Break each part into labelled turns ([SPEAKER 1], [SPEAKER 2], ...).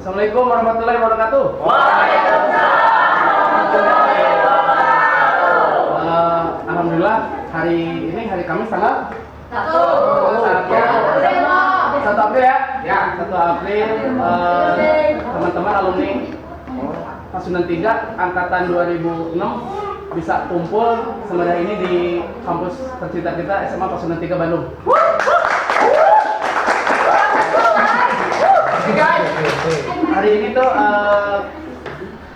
[SPEAKER 1] Assalamualaikum warahmatullahi wabarakatuh. Alhamdulillah hari ini hari Kamis tanggal 1 April ya. 1 April teman-teman alumni Pasundan 3 angkatan 2006 bisa kumpul semada ini di kampus tercinta kita SMA Pasundan 3 Bandung. Hari ini tuh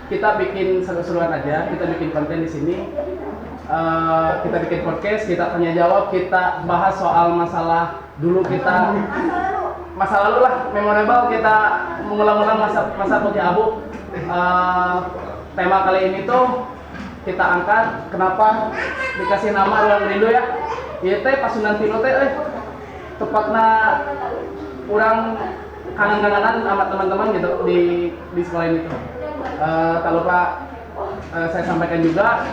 [SPEAKER 1] kita bikin seru-seruan aja, kita bikin konten di sini. Kita bikin podcast, kita tanya jawab, kita bahas soal masalah dulu kita, masa lalu lah, memorable, kita mengulang-ulang masa putih abu. Tema kali ini tuh kita angkat, kenapa dikasih nama Ruang Rindu ya? Ieu teh Pasundan 3 teh tepatna kurang kangen-kangenan sama teman-teman gitu di sekolah ini tuh. Tak lupa saya sampaikan juga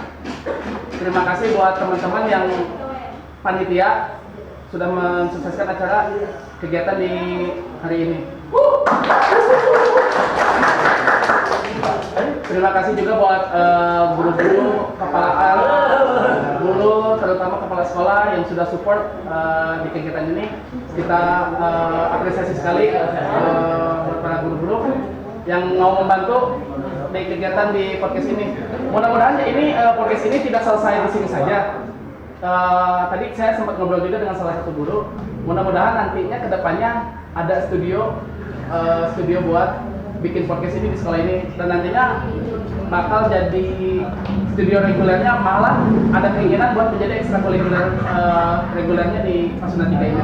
[SPEAKER 1] terima kasih buat teman-teman yang panitia sudah mensukseskan acara kegiatan di hari ini. Terima kasih juga buat guru-guru, guru terutama kepala sekolah yang sudah support di kegiatan ini. Kita apresiasi sekali buat para guru-guru yang mau membantu di kegiatan di podcast ini. Mudah-mudahan ini podcast ini tidak selesai di sini saja. Tadi saya sempat ngobrol juga dengan salah satu guru. Mudah-mudahan nantinya kedepannya ada studio buat bikin podcast ini di sekolah ini, dan nantinya bakal jadi studio regulernya, malah ada keinginan buat menjadi ekstrakurikuler regulernya di Pasundan 3 ini.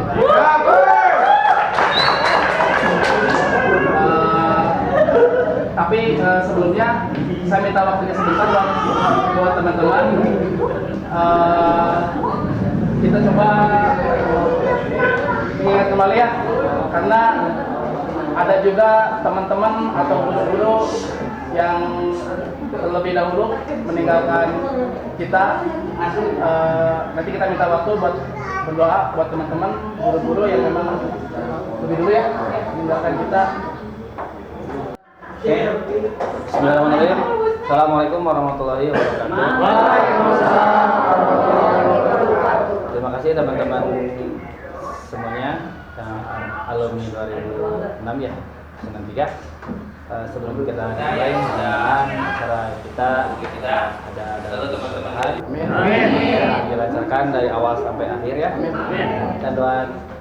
[SPEAKER 1] Tapi sebelumnya saya minta waktunya sebentar buat teman-teman. Kita coba ingat kembali ya, karena ada juga teman-teman atau guru-guru yang terlebih dahulu meninggalkan kita. Nanti kita minta waktu buat berdoa buat teman-teman guru-guru yang memang lebih dulu ya meninggalkan kita.
[SPEAKER 2] Oke. Bismillahirrahmanirrahim. Assalamualaikum warahmatullahi wabarakatuh. Terima kasih teman-teman semuanya yang alumni 2006 ya, Pasundan 3. Sebelum kita mulai dan acara kita ada tambahan. Dilancarkan dari awal sampai akhir ya. Dan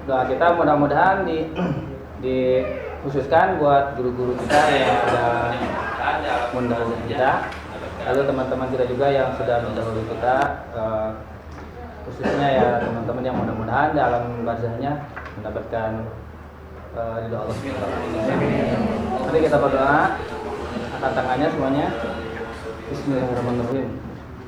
[SPEAKER 2] doa kita mudah-mudahan dikhususkan buat guru-guru kita yang sudah mendahului kita, lalu teman-teman kita juga yang sudah mendahului kita, khususnya ya teman-teman yang mudah-mudahan dalam barzahnya mendapatkan ridho Allah. Mari kita berdoa, angkat tangannya semuanya. Bismillahirrahmanirrahim.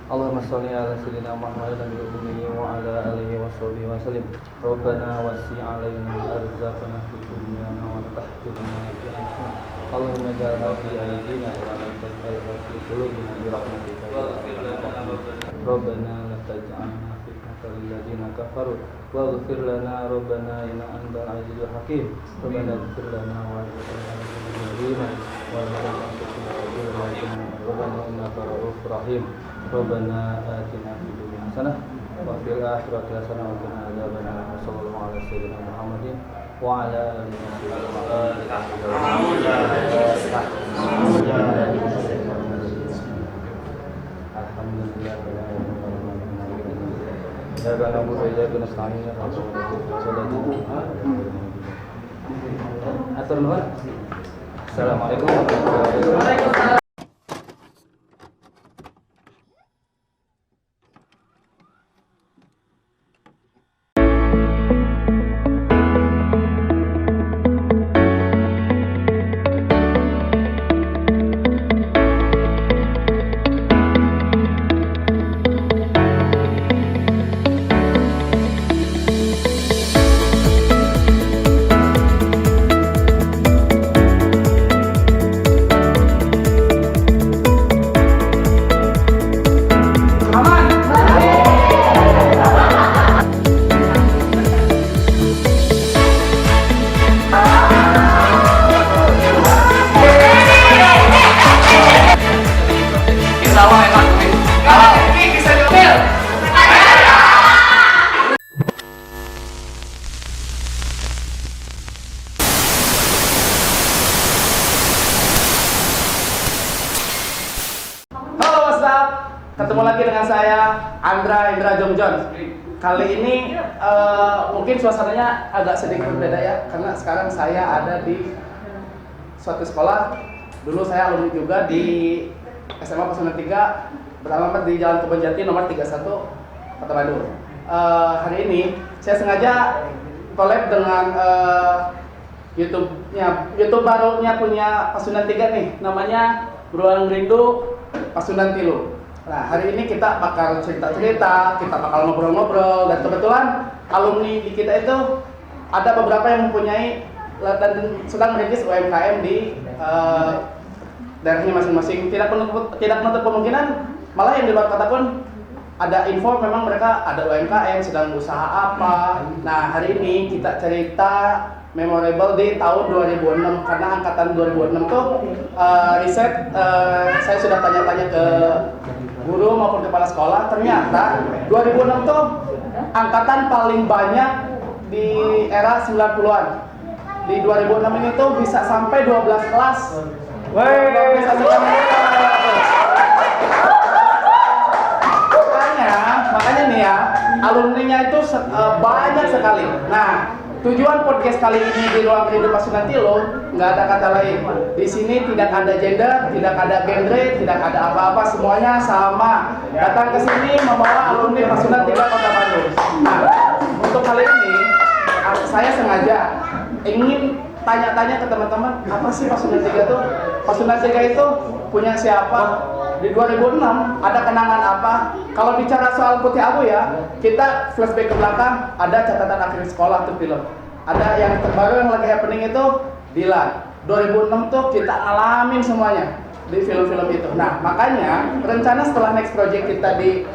[SPEAKER 2] Allahumma sholli ala sayyidina Muhammad wa ala alihi washabihi wasallim. Rabbana wasi' alaina arzaqana fid dunya wa tahfidna fi akhirah. Allahumma ja'alna fi aydina wa la taj'alna fi qulubina bi rahmatika ya arhamar. Rabbana la taj'alna fitnatan lil ladzina kafaru waghfir lana rabbana innaka antal azizul hakim. Rabbana ighfir lana wa lana wa rabbana innaka ra'ufur rahim. Rabbana atina fid dunya hasanah wa fil akhirati hasanah wa qina adzabannar. Sallallahu alaihi wasallam Muhammadin wa ala alihi alhamdulillah. Ya kana bu ya kana sami ya atur nuhun. Assalamualaikum warahmatullahi wabarakatuh.
[SPEAKER 1] ketemu lagi dengan saya Indra Jongjon. Kali ini mungkin suasananya agak sedikit berbeda ya, karena sekarang saya ada di suatu sekolah. Dulu saya alumni juga di SMA Pasundan 3, beralamat di Jalan Kebon Jati nomor 31, Kota Bandung. Hari ini saya sengaja collab dengan YouTube barunya punya Pasundan 3 nih, namanya Berulang Rindu Pasundan Tilu. Nah, hari ini kita bakal cerita-cerita, kita bakal ngobrol-ngobrol, dan kebetulan alumni di kita itu ada beberapa yang mempunyai dan sedang merintis UMKM di daerahnya masing-masing. Tidak menutup kemungkinan malah yang di luar kota pun ada info memang mereka ada UMKM sedang usaha apa. Nah, hari ini kita cerita memorable di tahun 2006, karena angkatan 2006 tuh riset saya sudah tanya-tanya ke guru maupun kepala sekolah, ternyata 2006 tuh angkatan paling banyak di era 90-an. Di 2006 ini tuh bisa sampai 12 kelas. Makanya nih ya, alumninya itu banyak sekali. Nah, tujuan podcast kali ini di Ruang Rindu Pasundan Tilu nggak ada kata lain. Di sini tidak ada gender, tidak ada genre, tidak ada apa-apa, semuanya sama. Datang ke sini membawa alumni Pasundan 3 Kota Bandung. Nah, untuk kali ini saya sengaja ingin tanya-tanya ke teman-teman, apa sih Pasundan 3 itu? Pasundan 3 itu punya siapa? Di 2006 ada kenangan apa? Kalau bicara soal Putih Abu ya, kita flashback ke belakang, ada catatan akhir sekolah tuh film. Ada yang terbaru yang lagi happening itu Dilan. 2006 tuh kita ngalamin semuanya di film-film itu. Nah, makanya rencana setelah next project kita di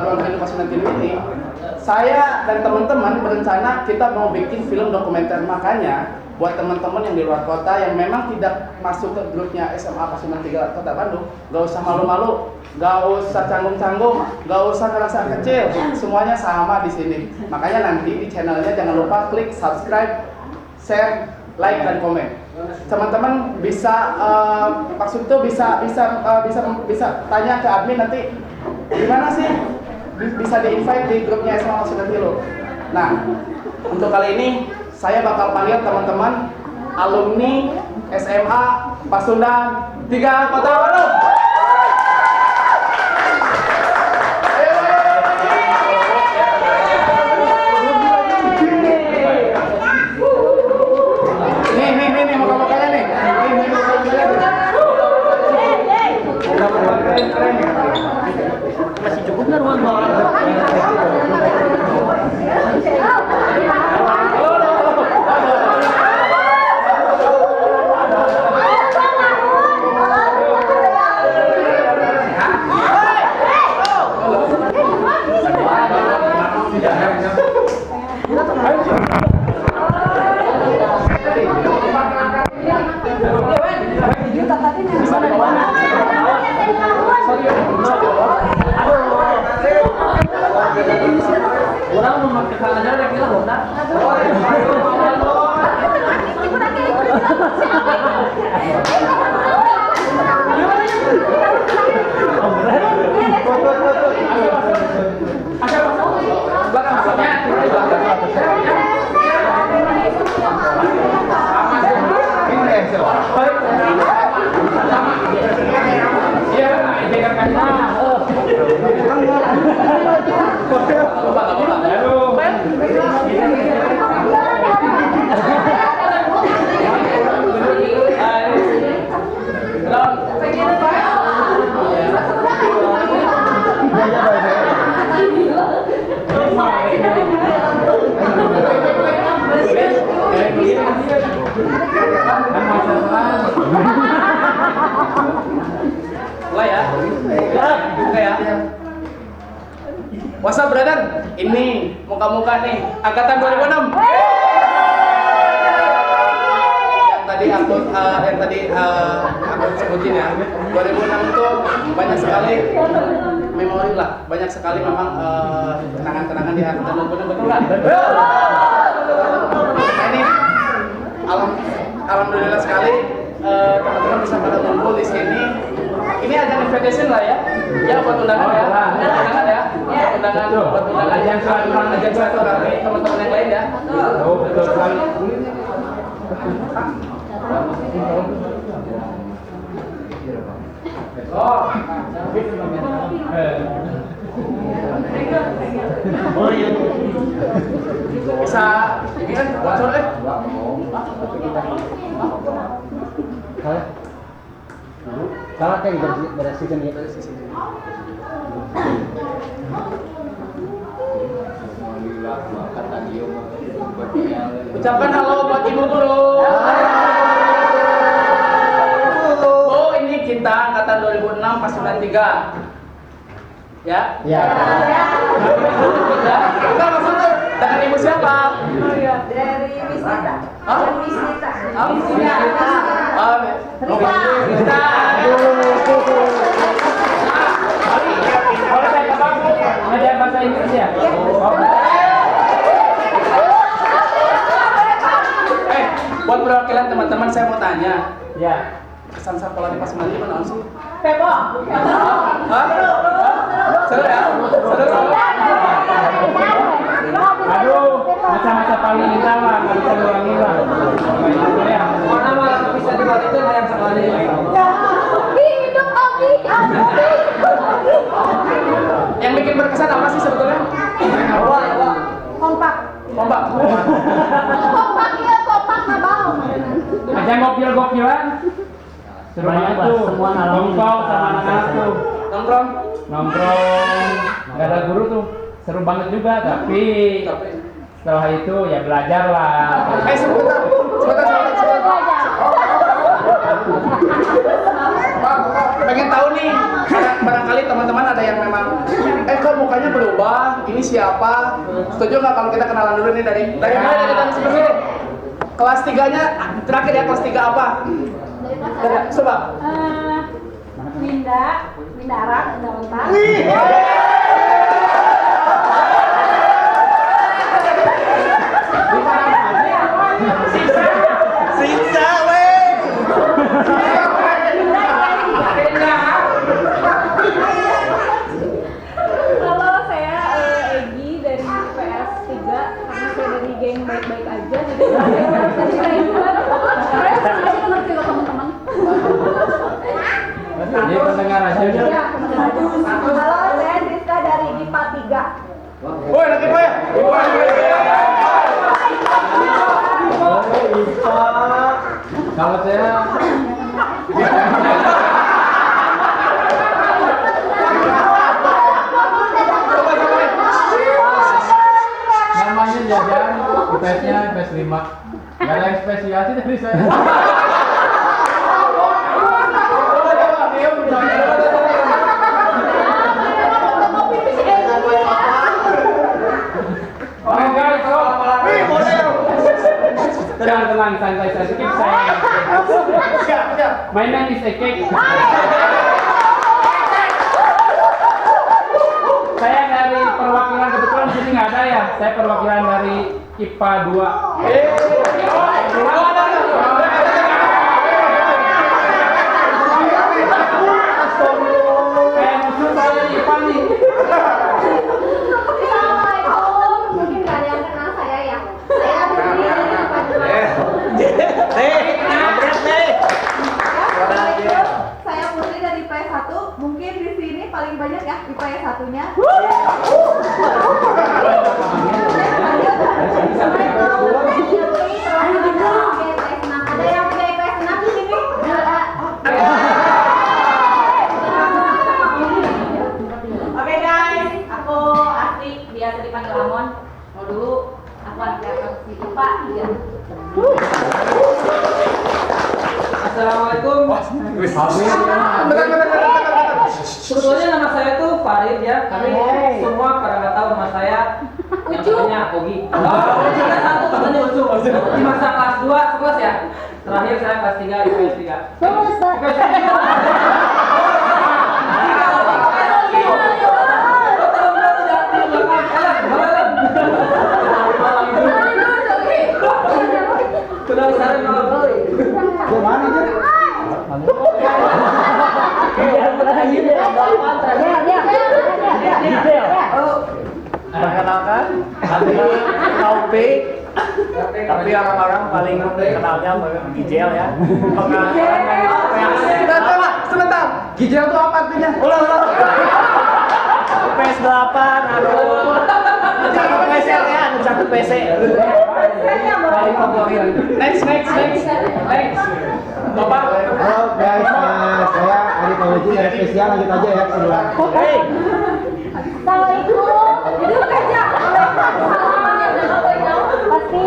[SPEAKER 1] Ruang Rindu Pasundan Tilu ini, saya dan teman-teman berencana kita mau bikin film dokumenter. Makanya buat teman-teman yang di luar kota yang memang tidak masuk ke grupnya SMA Pasundan 3 Kota Bandung, gak usah malu-malu, gak usah canggung-canggung, gak usah ngerasa kecil, semuanya sama di sini. Makanya nanti di channelnya jangan lupa klik subscribe, share, like, dan komen. Teman-teman bisa maksud itu bisa tanya ke admin nanti gimana sih bisa di-invite di grupnya SMA Pasundan Tilu. Nah, untuk kali ini saya bakal panggil teman-teman alumni SMA Pasundan 3 Kota Bandung. Nih, muka-mukanya nih.
[SPEAKER 2] Masih cukup nggak ruang bawah? Orang mau makan aja lagi lah, Honda.
[SPEAKER 1] Mulai ya? Buka ya? What's up, brother? Ini muka-muka nih, angkatan 2006. Yang tadi aku sebutin ya, 2006 itu banyak sekali memori lah, banyak sekali memang kenangan-kenangan di angkatan 2006, betul kan? Nah ini alhamdulillah sekali teman-teman bisa pada ngumpul di sini. Ini ada invitation lah ya, Ya buat undangan ya. Undangan ya. Buat undangan aja silaturahmi teman-teman yang lain ya.
[SPEAKER 2] Oh, betul sekali.
[SPEAKER 1] Bisa ini kan bocor
[SPEAKER 3] Salah kayak bersihkan gitu.
[SPEAKER 1] Ucapkan halo buat ibu guru. Oh ini Cinta angkatan 2006 pasukan 3. Ya?
[SPEAKER 3] Ya.
[SPEAKER 1] Enggak maksudnya dengan ibu siapa?
[SPEAKER 4] Dari Wisnita.
[SPEAKER 1] Hah?
[SPEAKER 4] Wisnita.
[SPEAKER 1] Oh, Rita.
[SPEAKER 2] Boleh saya ke Bang? Ada bahasa Inggris ya?
[SPEAKER 1] Buat perwakilan teman-teman saya mau tanya.
[SPEAKER 2] Ya.
[SPEAKER 1] Kesan sekolah di Pasmali mana sih?
[SPEAKER 4] Pepo.
[SPEAKER 1] Hah? Seru ya? Seru.
[SPEAKER 2] Aduh, masa-masa paling indah lah, nggak bisa diulangi lah. Ya. Mana malah bisa dibalikin yang sekali.
[SPEAKER 4] Hidup Ogi.
[SPEAKER 1] Yang bikin berkesan apa sih sebetulnya?
[SPEAKER 4] Kompak.
[SPEAKER 1] Kompak.
[SPEAKER 4] Kompak ya, kompak abang.
[SPEAKER 2] Aja gokil-gokilan. Seru banget tuh. Nongkrong sama anak-anak tuh.
[SPEAKER 1] Nongkrong.
[SPEAKER 2] Nongkrong. Nggak ada guru tuh. Seru banget juga, tapi setelah itu ya belajar lah.
[SPEAKER 1] Sebentar. Pengen tahu nih, barangkali teman-teman ada yang memang, kok mukanya berubah, ini siapa? Setuju nggak kalau kita kenalan dulu nih dari mana kita seperti ini? Kelas 3-nya, terakhir ya kelas 3 apa? Coba.
[SPEAKER 4] Winda Arak, Winda Lontar.
[SPEAKER 1] Sinta, weh.
[SPEAKER 4] Kalau saya Egi dari PS 3 karena saya dari geng baik-baik aja jadi saya ngerti kok teman-teman.
[SPEAKER 2] Jadi pendengar aja.
[SPEAKER 4] Ya, halo, saya Siska dari IPA 3.
[SPEAKER 1] Woi, lagi apa ya?
[SPEAKER 2] Kalau saya namanya jajan, IPS-nya IPS 5. Gak ada yang spesial sih dari saya. Oh guys, tenang, santai, saya skip saya. My name is Ekek. Saya dari perwakilan, kebetulan di sini nggak ada ya. Saya perwakilan dari IPA 2. Kayak musuh saya di IPA nih.
[SPEAKER 4] Assalamualaikum. Mungkin nggak ada yang kenal saya ya. Saya Putri dari IPA 2. Saya Putri dari IPS 1. Mungkin di sini paling banyak ya IPS 1-nya. Ada yang punya IPS 6 di sini?
[SPEAKER 5] Oke guys, aku Asti, biasa dipanggil Amon. Mau dulu, aku anak si IPA 3.
[SPEAKER 2] Assalamualaikum. Sebetulnya nama saya tuh Farid ya, tapi semua pada nggak tahu nama saya. Yang namanya Ogi. Satu katanya Ucu. Di masa kelas 2 sekelas ya. Terakhir saya kelas 3 IPS 3.
[SPEAKER 3] Gimana aja?
[SPEAKER 6] Perkenalkan, Adi Taufik. Tapi orang-orang paling kenalnya Gijel ya.
[SPEAKER 1] Sebentar. Gijel itu apa artinya?
[SPEAKER 6] Ulang. PS8, aduh. Cakep PC ya, cakep PC. Paling favorit.
[SPEAKER 1] Next. Bapak.
[SPEAKER 3] Halo guys, saya Ari Pawaji dari spesial, lanjut aja ya keseruan.
[SPEAKER 6] Hey,
[SPEAKER 4] Assalamualaikum. Pasti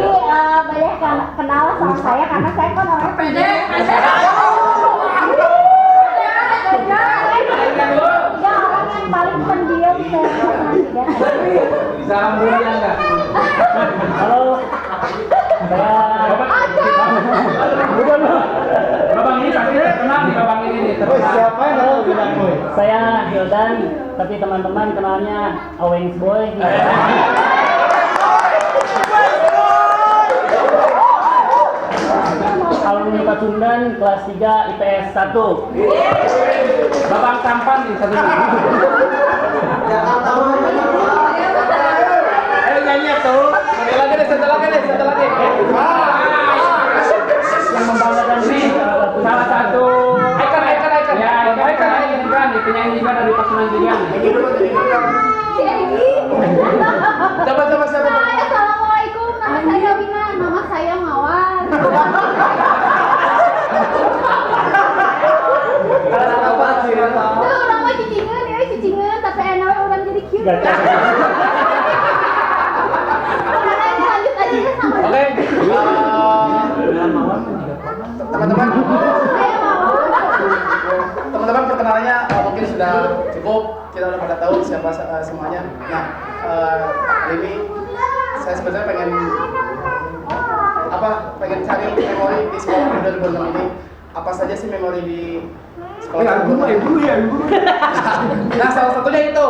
[SPEAKER 4] banyak yang kenal sama saya karena saya kan orangnya pede. Ya orang yang paling pendiam
[SPEAKER 1] Salam dulu ya enggak?
[SPEAKER 6] halo.
[SPEAKER 1] Babang ini pasti kenal nih babang ini nih.
[SPEAKER 3] Woi, siapa yang tahu bilang woi?
[SPEAKER 6] Saya Hildan, tapi teman-teman kenalnya Awings Boy. Alumni Pasundan kelas 3 IPS 1.
[SPEAKER 1] Babang tampan nih satu ini. Ayo nyanyi tuh. Satu lagi deh.
[SPEAKER 6] Yang membanggakan ini
[SPEAKER 1] Salah satu icon. Ya, icon kan itu nyanyi juga dari Pasundan juga.
[SPEAKER 4] Si Egi.
[SPEAKER 1] Coba siapa?
[SPEAKER 4] Hai, assalamualaikum. Nama saya Wina. Nama saya Mawar.
[SPEAKER 1] Apa sih?
[SPEAKER 4] Tuh orang mah cicingan, tapi enak orang jadi cute. Lanjut aja ya sama.
[SPEAKER 1] Oke. Teman-teman.
[SPEAKER 4] Saya Mawar.
[SPEAKER 1] Teman-teman perkenalannya mungkin sudah cukup, kita udah pada tahu siapa semuanya. Nah, hari ini saya sebenarnya pengen cari memori di sekolah 2006 ini. Apa saja sih memori di sekolah? Guru ya. Nah, salah satunya itu.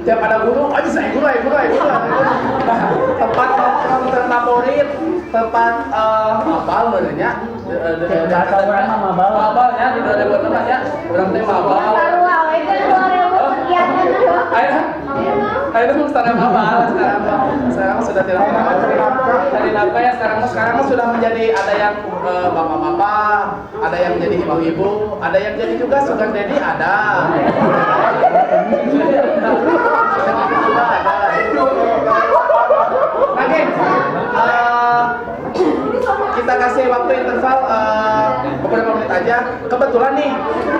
[SPEAKER 1] Tiap ada guru, aja saya guru. Nah, tempat nongkrong terfavorit, tempat apa sebenarnya?
[SPEAKER 6] bahasa orang mah mabal.
[SPEAKER 1] Mabal ya di 2006 ya. Orang teh mabal.
[SPEAKER 4] Baru awal kan 2000 sekian kan.
[SPEAKER 1] Ayo dong sekarang mabal. Sekarang sudah tidak dari nafkah ya. Sekarang sudah menjadi ada yang bapak-bapak, ada yang jadi ibu-ibu, ada yang jadi juga sugar daddy ada. Oke, kita kasih waktu interval beberapa menit aja. Kebetulan nih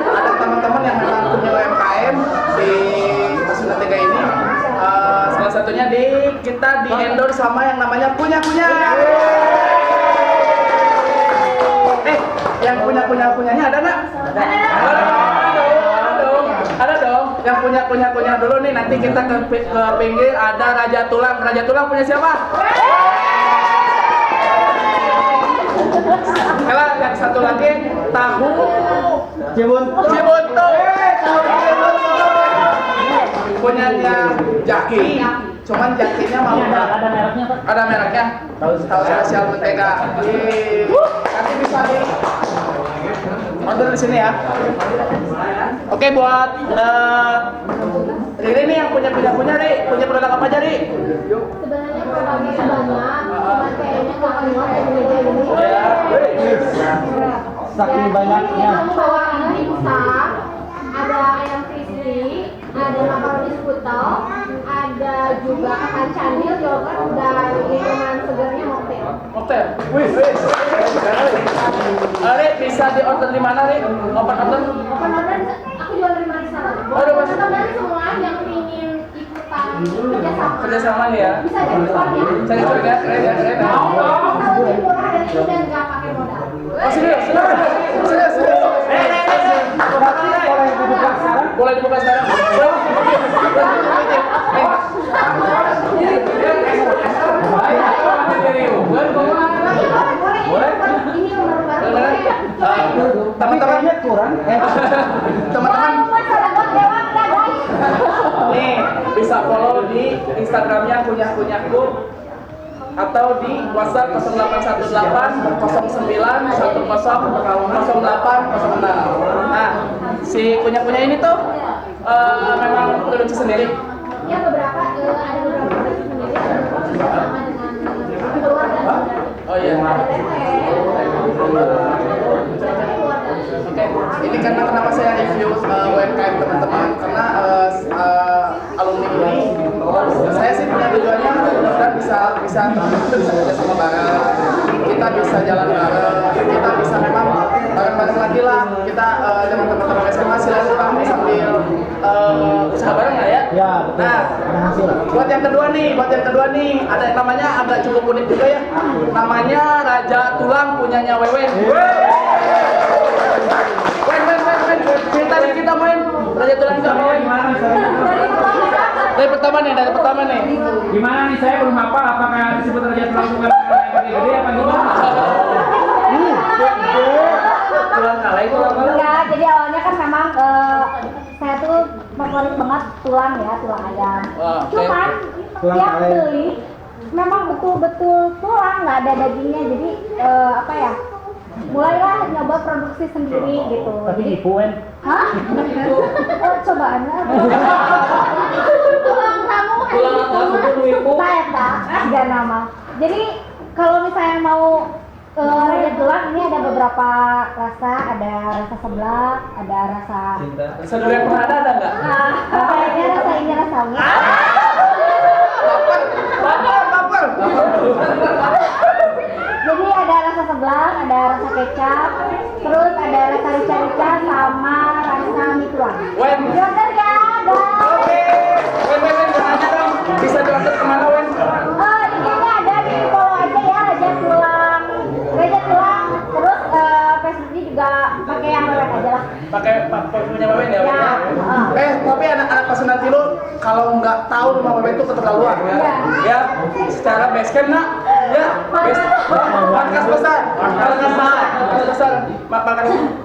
[SPEAKER 1] ada teman-teman yang memang punya UMKM di Pasundan 3 ini. Salah satunya kita di endorse sama yang namanya Punya. Yang punyanya ada nggak? Ada dong. Yang punya dulu nih. Nanti kita ke pinggir ada Raja Tulang. Raja Tulang punya siapa? Kalau yang satu lagi tahu Cibuntu. Punyanya Jaki. Cuman Jakinya mau
[SPEAKER 6] Ada mereknya Pak?
[SPEAKER 1] ada mereknya. Tahu spesial mentega. Nanti bisa di order di sini ya. Oke, buat Riri nih yang punya Ri, punya produk apa aja Ri?
[SPEAKER 4] Sebenarnya produknya banyak, cuma kayaknya nggak keluar dari meja ini.
[SPEAKER 3] Saking banyaknya.
[SPEAKER 4] Kamu bawa ini instan, ada ayam crispy, ada makaroni skutel, ada juga kacang candil, yogurt, dan minuman segarnya mocktail.
[SPEAKER 1] Wih. Ri, bisa di order di mana Ri? Open order?
[SPEAKER 4] Open order, aku jual dari sana.
[SPEAKER 1] Oh, udah masuk.
[SPEAKER 4] Teman-teman semua yang ingin ikutan
[SPEAKER 1] Kerjasama nih ya.
[SPEAKER 4] bisa jadi orangnya.
[SPEAKER 1] Cari ya, keren.
[SPEAKER 4] Kalau lebih murah dari itu dan nggak pakai modal.
[SPEAKER 1] Oh, serius. Boleh dibuka sekarang. Boleh.
[SPEAKER 4] Ini nomor baru.
[SPEAKER 3] Tapi kayaknya kurang.
[SPEAKER 1] Teman-teman, nih bisa follow di Instagramnya kunyaku atau di WhatsApp 0818 09 10 0806. Nah, si punya ini tuh memang produksi sendiri.
[SPEAKER 4] Ya beberapa
[SPEAKER 1] karena kenapa saya review UMKM teman-teman karena alumni ini saya sih punya tujuannya mudah-mudahan bisa kerja sama bareng, kita bisa jalan bareng, kita bisa memang bareng-bareng lagi lah, kita dengan teman-teman SMA silaturahmi sambil usaha bareng lah ya.
[SPEAKER 3] Ya, betul.
[SPEAKER 1] Nah,
[SPEAKER 3] Ada hasil.
[SPEAKER 1] buat yang kedua nih, ada yang namanya agak cukup unik juga ya. Namanya Raja Tulang punyanya Wewen. Cerita nih kita main Raja Tulang kita main. Dari pertama nih.
[SPEAKER 6] Gimana nih, saya belum hafal apakah disebut Raja Tulang bukan gede-gede apa gimana?
[SPEAKER 1] Tulang kalah itu apa?
[SPEAKER 4] Enggak, jadi awalnya kan memang saya tuh favorit banget tulang ayam.
[SPEAKER 1] Wah, oke.
[SPEAKER 4] Cuman
[SPEAKER 3] Tulang
[SPEAKER 4] tiap
[SPEAKER 3] ayam.
[SPEAKER 4] beli memang betul-betul tulang, nggak ada dagingnya. Jadi mulailah nyoba produksi sendiri gitu.
[SPEAKER 6] Tapi
[SPEAKER 4] Jadi,
[SPEAKER 6] ibuan.
[SPEAKER 4] hah? Cobaan tulang kamu saya tak tiga nama. Jadi kalau misalnya mau Raja Tulang ini ada beberapa rasa, ada rasa seblak, ada rasa
[SPEAKER 1] Bisa dulu yang pernah ada nggak?
[SPEAKER 4] kayaknya rasa ini rasa wit.
[SPEAKER 1] Baper.
[SPEAKER 4] Jadi ada rasa seblak, ada rasa kecap, terus ada rasa rica-rica sama rasa mie tulang.
[SPEAKER 1] Wen.
[SPEAKER 4] Yaudah ya,
[SPEAKER 1] Oke. Wen, nanya dong. Bisa diantar kemana Wen?
[SPEAKER 4] ini ada di follow aja ya, Raja Tulang. Terus Facebooknya juga pakai yang Wewen aja lah.
[SPEAKER 1] Pakai punya Wewen ya?
[SPEAKER 4] Ya.
[SPEAKER 1] Tapi anak-anak personality lu kalau nggak tahu rumah Wewen itu keterlaluan ya.
[SPEAKER 4] Iya.
[SPEAKER 1] Ya, secara basecamp nak, ya, markas besar. Makan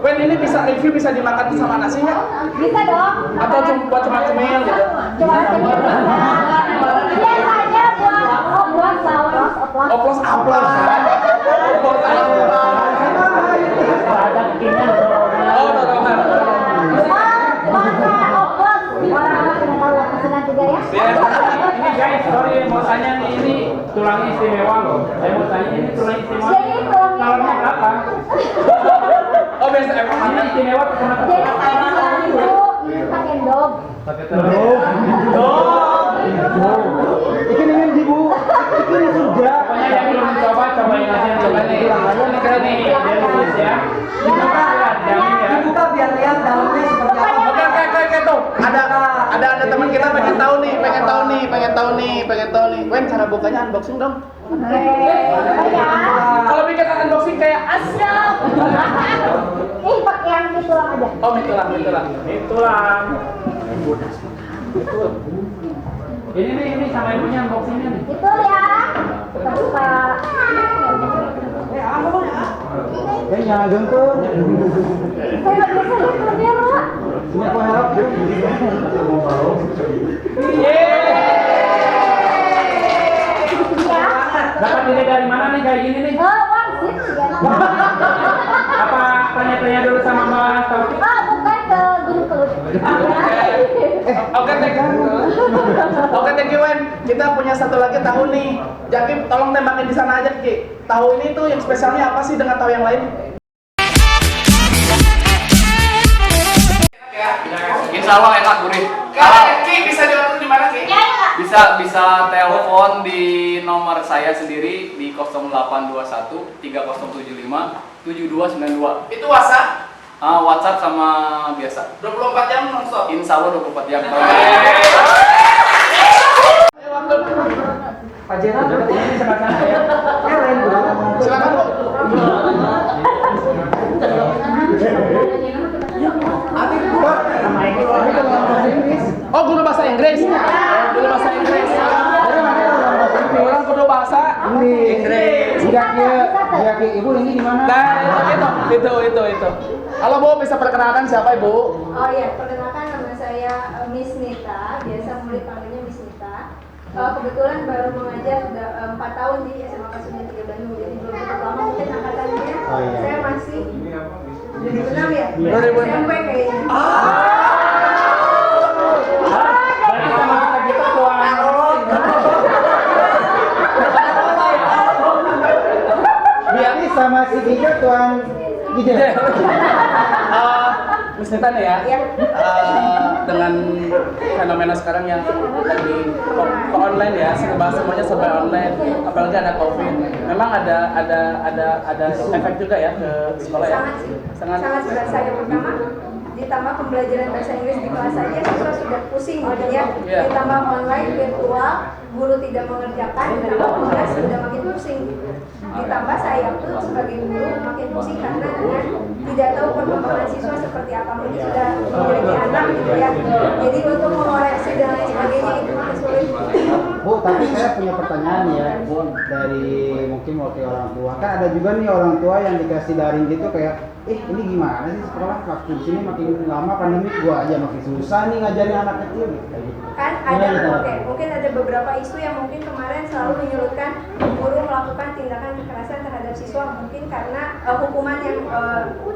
[SPEAKER 1] Wen ini bisa review, bisa dimakan sama nasi nggak?
[SPEAKER 4] Bisa dong.
[SPEAKER 1] Atau cuma buat cemil gitu?
[SPEAKER 4] Cuma cemil bisa. Biasanya buat saus oplos.
[SPEAKER 1] Oplos apa? Oplos apa?
[SPEAKER 6] Ada bikinnya
[SPEAKER 1] Oh, dorongan.
[SPEAKER 4] Masa oplos. Orang sudah tahu pesanan juga ya.
[SPEAKER 6] Ini guys, sorry mau tanya nih, ini tulangnya istimewa loh. Saya mau tanya ini tulang istimewa.
[SPEAKER 4] Jadi tulangnya
[SPEAKER 6] Tulangnya
[SPEAKER 4] ada.
[SPEAKER 6] apa?
[SPEAKER 1] Oh, biasa emang
[SPEAKER 6] Ini istimewa kenapa?
[SPEAKER 4] Jadi tulang itu pakai dog.
[SPEAKER 3] Ikan ingin jibu. Ikan sudah.
[SPEAKER 6] Pokoknya yang belum mencoba, cobain aja coba nih. Ini keren nih, dia lulus ya. Ini pasti lah, jamin ya.
[SPEAKER 7] Dibuka biar lihat dalamnya seperti apa.
[SPEAKER 1] Oke tuh. Ada teman kita pengen tahu nih. Wen, cara bukanya unboxing dong. Kalau bikin unboxing kayak asyap.
[SPEAKER 4] Ih, pakai yang di tulang aja.
[SPEAKER 1] Oh, mie tulang.
[SPEAKER 6] Tulang. Ini sama ibunya unboxingnya nih.
[SPEAKER 4] Itu ya. Kita buka.
[SPEAKER 3] Kayaknya gempur.
[SPEAKER 4] Saya nggak bisa lihat dia Pak.
[SPEAKER 3] Ini aku harap.
[SPEAKER 6] Dapat ide dari mana nih kayak gini nih?
[SPEAKER 4] Wangsit juga.
[SPEAKER 6] Apa tanya-tanya dulu sama Mbak Taufik?
[SPEAKER 4] Bukan ke Gunung Kelut.
[SPEAKER 1] Oke, thank you Wen. Kita punya satu lagi tahu nih. Jaki, tolong tembakin di sana aja Ki. Tahu ini tuh yang spesialnya apa sih dengan tahu yang lain?
[SPEAKER 8] Insya Allah enak gurih.
[SPEAKER 1] Ki bisa diorder di mana Ki?
[SPEAKER 8] Bisa telepon di nomor saya sendiri di 0821 3075 7292.
[SPEAKER 1] Itu WhatsApp
[SPEAKER 8] WhatsApp sama biasa.
[SPEAKER 1] 24 jam nonstop.
[SPEAKER 8] Insya Allah 24 jam.
[SPEAKER 1] Ayo waktu.
[SPEAKER 7] Pak Jenal berarti
[SPEAKER 6] Ini sebelah sana ya.
[SPEAKER 7] lain dulu.
[SPEAKER 1] Silakan Bu.
[SPEAKER 6] Sama ini
[SPEAKER 1] Oh, guru bahasa Inggris. Guru bahasa Inggris. Orang guru bahasa Inggris.
[SPEAKER 3] Iya Ki, Ibu ini di mana?
[SPEAKER 1] Nah, itu. Halo Bu, bisa perkenalkan siapa Ibu?
[SPEAKER 9] Oh iya, perkenalkan nama saya Miss Nita, biasa murid panggilnya Miss Nita. Kebetulan baru mengajar sudah 4 tahun di SMA Kasunya 3 Bandung, jadi belum cukup lama mungkin angkatannya.
[SPEAKER 3] Oh, iya.
[SPEAKER 9] Saya masih 2006 ya?
[SPEAKER 1] 2006.
[SPEAKER 9] SMP kayaknya.
[SPEAKER 6] Berarti sama kita gitu tuang.
[SPEAKER 3] Biar sama si Giga tuang Giga.
[SPEAKER 1] Miss Nita nih ya.
[SPEAKER 9] Iya.
[SPEAKER 1] Dengan fenomena sekarang yang lagi ke online ya, semuanya serba online, apalagi ada COVID. Memang ada efek juga ya ke sekolah ya.
[SPEAKER 9] Sangat berasa. Yang pertama, ditambah pembelajaran bahasa Inggris di kelas saja siswa sudah pusing jadinya.
[SPEAKER 1] Iya.
[SPEAKER 9] Ditambah online virtual, guru tidak mengerjakan, ditambah tugas sudah makin pusing. Ditambah saya pun sebagai guru makin pusing karena dengan tidak tahu perkembangan siswa seperti apa. Ini sudah memiliki anak gitu ya. Jadi untuk mengoreksi dan lain sebagainya itu makin sulit.
[SPEAKER 3] Bu, tapi saya punya pertanyaan nih ya, Bu, dari mungkin wakil orang tua. Kan ada juga nih orang tua yang dikasih daring gitu kayak, ini gimana sih sekolah waktu di sini makin lama pandemi, gua aja makin susah nih ngajarin anak kecil gitu. Kayak gitu.
[SPEAKER 9] Kan ada, mungkin ada beberapa isu yang mungkin kemarin selalu menyebutkan guru melakukan tindakan kekerasan terhadap siswa mungkin karena hukuman yang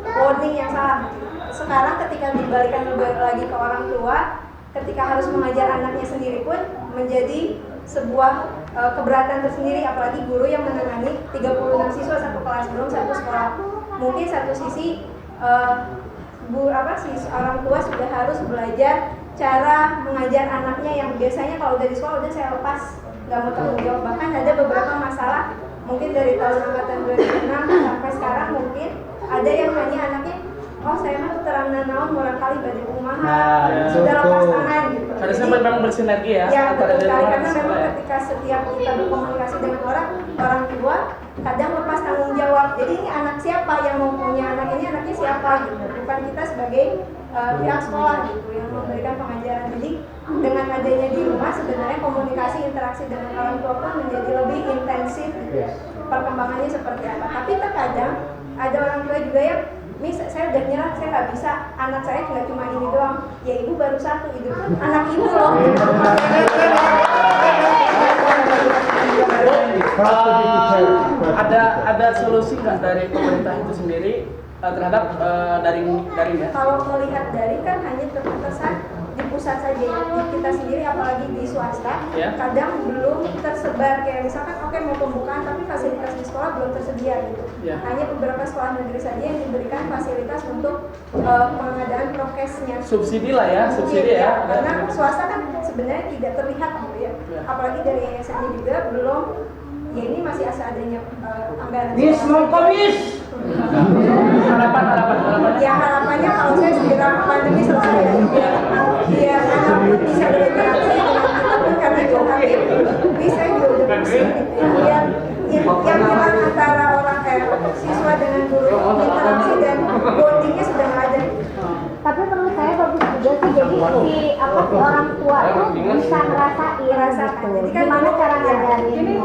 [SPEAKER 9] warning yang salah. Sekarang ketika dibalikan lagi ke orang tua, ketika harus mengajar anaknya sendiri pun menjadi sebuah keberatan tersendiri, apalagi guru yang menangani 36 siswa satu kelas, belum satu sekolah. Mungkin satu sisi orang tua sudah harus belajar cara mengajar anaknya yang biasanya kalau udah di sekolah udah saya lepas, nggak mau tanggung jawab. Bahkan ada beberapa masalah mungkin dari tahun angkatan 2006 sampai sekarang mungkin ada yang nanya anaknya, oh saya mah terang naon murah kali baju kumaha, sudah lepas tangan gitu.
[SPEAKER 1] Harusnya memang bersinergi ya.
[SPEAKER 9] Ya betul sekali,
[SPEAKER 1] dari
[SPEAKER 9] karena
[SPEAKER 1] sekolah
[SPEAKER 9] memang
[SPEAKER 1] ya.
[SPEAKER 9] ketika setiap kita berkomunikasi dengan orang tua kadang lepas tanggung jawab. Jadi ini anak siapa yang mau punya anak ini, anaknya siapa gitu. Bukan kita sebagai pihak sekolah gitu yang memberikan pengajaran. Jadi dengan adanya di rumah sebenarnya komunikasi interaksi dengan orang tua pun menjadi lebih intensif gitu. Perkembangannya seperti apa. Tapi terkadang ada orang tua juga yang saya udah nyerah, saya nggak bisa, anak saya nggak cuma ini doang, ya ibu baru satu, itu pun anak ibu loh.
[SPEAKER 1] Ada solusi nggak dari pemerintah itu sendiri terhadap daring ya?
[SPEAKER 9] Kalau melihat daring kan hanya terbatas di pusat saja ya. Di kita sendiri apalagi di swasta kadang belum tersebar, kayak misalkan mau pembukaan tapi fasilitas di sekolah belum tersedia gitu. Hanya beberapa sekolah negeri saja yang diberikan fasilitas untuk pengadaan prokesnya.
[SPEAKER 1] Subsidi lah ya, subsidi ya.
[SPEAKER 9] Karena swasta kan sebenarnya tidak terlihat gitu ya. Apalagi dari yayasannya juga belum. Ya ini masih adanya anggaran.
[SPEAKER 7] Komis.
[SPEAKER 1] Harapan.
[SPEAKER 9] Ya harapannya kalau saya segera pandemi selesai biar anak pun bisa berinteraksi dengan kita pun karena kita bisa juga pusing gitu ya. Biar yang hilang antara orang siswa dengan guru interaksi dan bondingnya sudah nggak ada.
[SPEAKER 4] Tapi menurut saya bagus juga sih, jadi si orang tua tuh bisa ngerasain
[SPEAKER 9] Jadi kan
[SPEAKER 4] gimana cara ngajarin.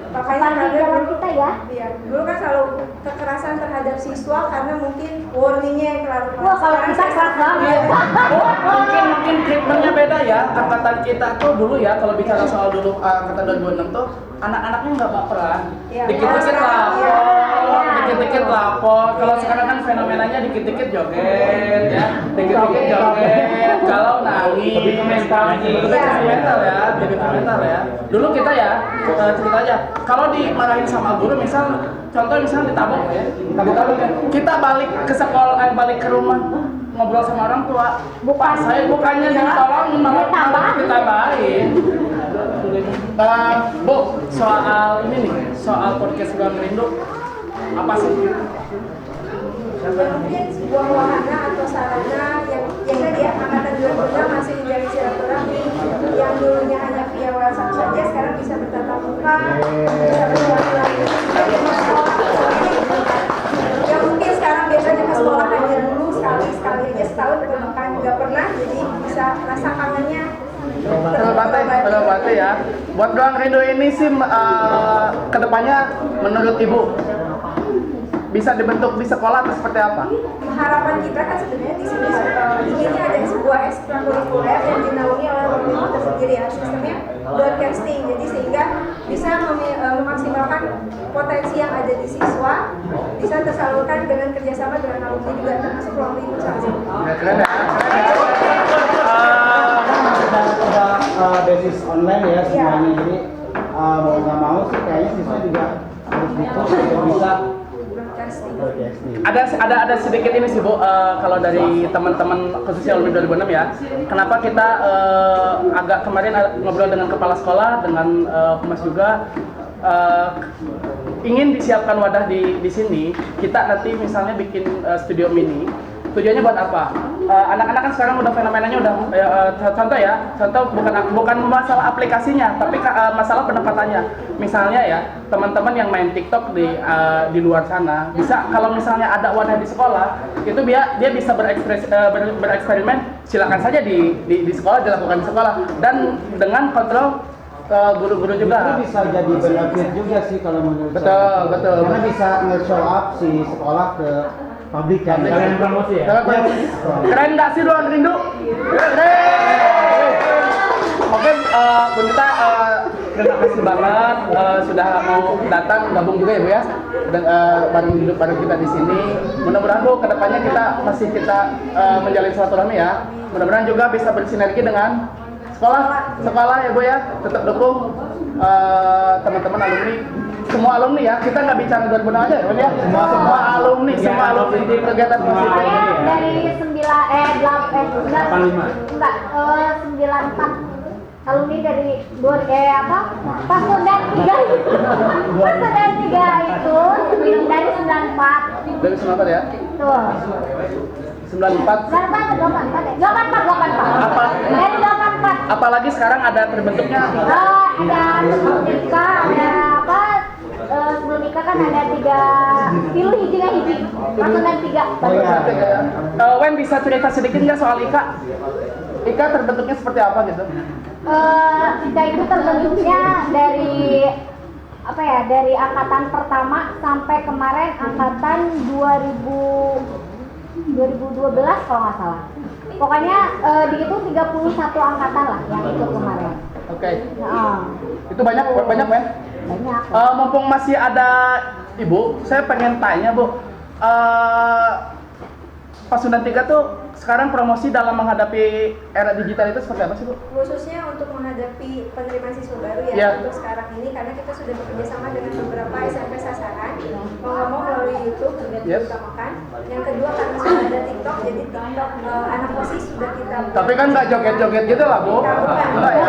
[SPEAKER 9] Makanya
[SPEAKER 4] zaman kita ya.
[SPEAKER 9] Iya, dulu kan selalu kekerasan terhadap siswa karena mungkin warningnya yang terlalu keras.
[SPEAKER 4] Wah, kalau kita keras banget.
[SPEAKER 1] Mungkin treatmentnya beda ya. Angkatan kita tuh dulu ya, kalau bicara soal dulu angkatan 2006 tuh anak-anaknya nggak baperan. Dikit-dikit lapor, dikit-dikit lapor. Kalau sekarang kan fenomenanya dikit-dikit joget ya, dikit-dikit joget. Kalau nangis, lebih ke mental ya. Dulu kita ya, cerita aja. Kalau dimarahin sama guru, contoh misalnya ditabok ya, kita balik ke sekolah, balik ke rumah ngobrol sama orang tua. Saya bukannya ditolongin, malah ditambahin. Bu, soal ini nih, soal podcast Ruang Rindu, apa sih?
[SPEAKER 9] Mungkin sebuah wahana atau sarana yang tadi ya, angkatan 2006 masih menjadi silaturahmi, yang dulunya hanya via WhatsApp saja sekarang bisa bertatap muka, bisa bersilaturahmi. Yang mungkin sekarang biasanya ke sekolah hanya dulu sekali aja setahun, bahkan nggak pernah, jadi bisa rasa kangennya.
[SPEAKER 1] Betul banget ya. Buat Ruang Rindu ini sih kedepannya menurut Ibu bisa dibentuk di sekolah atau seperti apa?
[SPEAKER 9] Harapan kita kan sebenarnya di sini inginnya ada sebuah ekstrakurikuler yang dinaungi oleh pemerintah tersendiri ya, sistemnya broadcasting, jadi sehingga bisa memaksimalkan potensi yang ada di siswa, bisa tersalurkan dengan kerjasama dengan alumni juga, termasuk Ruang Rindu salah satu.
[SPEAKER 1] Keren ya.
[SPEAKER 3] Udah basis online ya semuanya, jadi mau nggak mau sih kayaknya siswa juga harus butuh untuk bisa
[SPEAKER 1] Ada sedikit ini sih Bu, kalau dari teman-teman khususnya alumni 2006 ya, kenapa kita agak kemarin ngobrol dengan kepala sekolah, dengan humas juga, ingin disiapkan wadah di sini. Kita nanti misalnya bikin studio mini. Tujuannya buat apa? Anak-anak kan sekarang udah fenomenanya udah contoh bukan masalah aplikasinya, tapi masalah penempatannya. Misalnya ya, teman-teman yang main TikTok di luar sana, bisa kalau misalnya ada wadah di sekolah, itu dia bisa bereksperimen, silakan saja di sekolah, dilakukan di sekolah, dan dengan kontrol guru-guru juga.
[SPEAKER 3] Itu bisa jadi benefit juga sih kalau menurut
[SPEAKER 1] Betul.
[SPEAKER 3] Karena bisa nge-show up si sekolah ke publik kan.
[SPEAKER 6] Kalian promosi ya?
[SPEAKER 1] Keren nggak sih Ruang Rindu? Keren. Oke, Bu Nita, terima kasih banget sudah mau datang gabung juga ya Bu ya, dan bareng hidup bareng kita di sini. Mudah-mudahan Bu kedepannya kita menjalin silaturahmi ya. Mudah-mudahan juga bisa bersinergi dengan sekolah ya Bu ya. Tetap dukung teman-teman alumni. Semua alumni ya, kita nggak bicara 2006 aja ya, semua alumni di kegiatan positif.
[SPEAKER 4] Saya dari 94 alumni dari Pasundan 3 itu dari 94.
[SPEAKER 1] Dari 94 ya?
[SPEAKER 4] Tuh.
[SPEAKER 1] 94.
[SPEAKER 4] 84. Dari 84.
[SPEAKER 1] Apalagi sekarang ada terbentuknya
[SPEAKER 4] Ada nikah, ada apa? Sebelum nikah kan ada 3 pilu hiji. Pasundan 3.
[SPEAKER 1] Wen bisa cerita sedikit nggak soal Ika? Ika terbentuknya seperti apa gitu?
[SPEAKER 4] Ika itu terbentuknya dari dari angkatan pertama sampai kemarin angkatan 2012 kalau nggak salah. Pokoknya dihitung 31 angkatan lah yang ikut kemarin.
[SPEAKER 1] Oke.
[SPEAKER 4] Nah,
[SPEAKER 1] Itu banyak Wen?
[SPEAKER 4] banyak.
[SPEAKER 1] Mumpung masih ada Ibu, saya pengen tanya Bu, Pasundan 3 tuh sekarang promosi dalam menghadapi era digital itu seperti apa sih Bu?
[SPEAKER 9] Khususnya untuk menghadapi penerimaan siswa baru ya,
[SPEAKER 1] Yeah.
[SPEAKER 9] untuk sekarang ini, karena kita sudah bekerja sama dengan beberapa SMP sasaran, mau nggak mau melalui YouTube sudah
[SPEAKER 1] Yes.
[SPEAKER 9] diutamakan. Yang kedua karena sudah ada TikTok, jadi TikTok anak OSIS sudah kita.
[SPEAKER 1] Tapi kan nggak joget-joget gitu lah Bu. Enggak ya?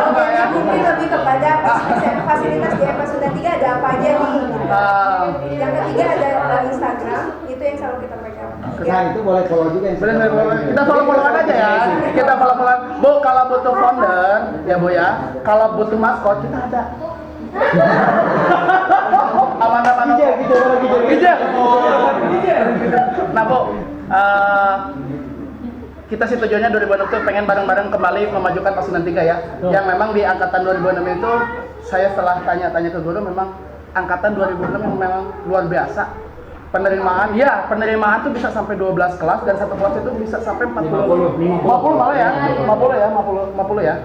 [SPEAKER 1] Enggak ya?
[SPEAKER 9] Mungkin lebih kepada fasilitas di Pasundan 3 ada apa aja nih. Yang ketiga ada Instagram, itu yang selalu kita pegang.
[SPEAKER 3] Nah itu boleh follow juga yang
[SPEAKER 1] Bener. Kita follow-followan aja ya. Kita follow-followan. Bu, kalau butuh founder, ya Bu ya. Kalau butuh maskot, kita ada. Aman-aman. Bijak. Nah Bu, kita sih tujuannya 2006 tuh pengen bareng-bareng kembali memajukan Pasundan 3 ya. Yang memang di angkatan 2006 itu, saya setelah tanya-tanya ke guru, memang angkatan 2006 yang memang luar biasa. Penerimaan tuh bisa sampai 12 kelas, dan satu kelas itu bisa sampai 50 malah ya. 50 ya.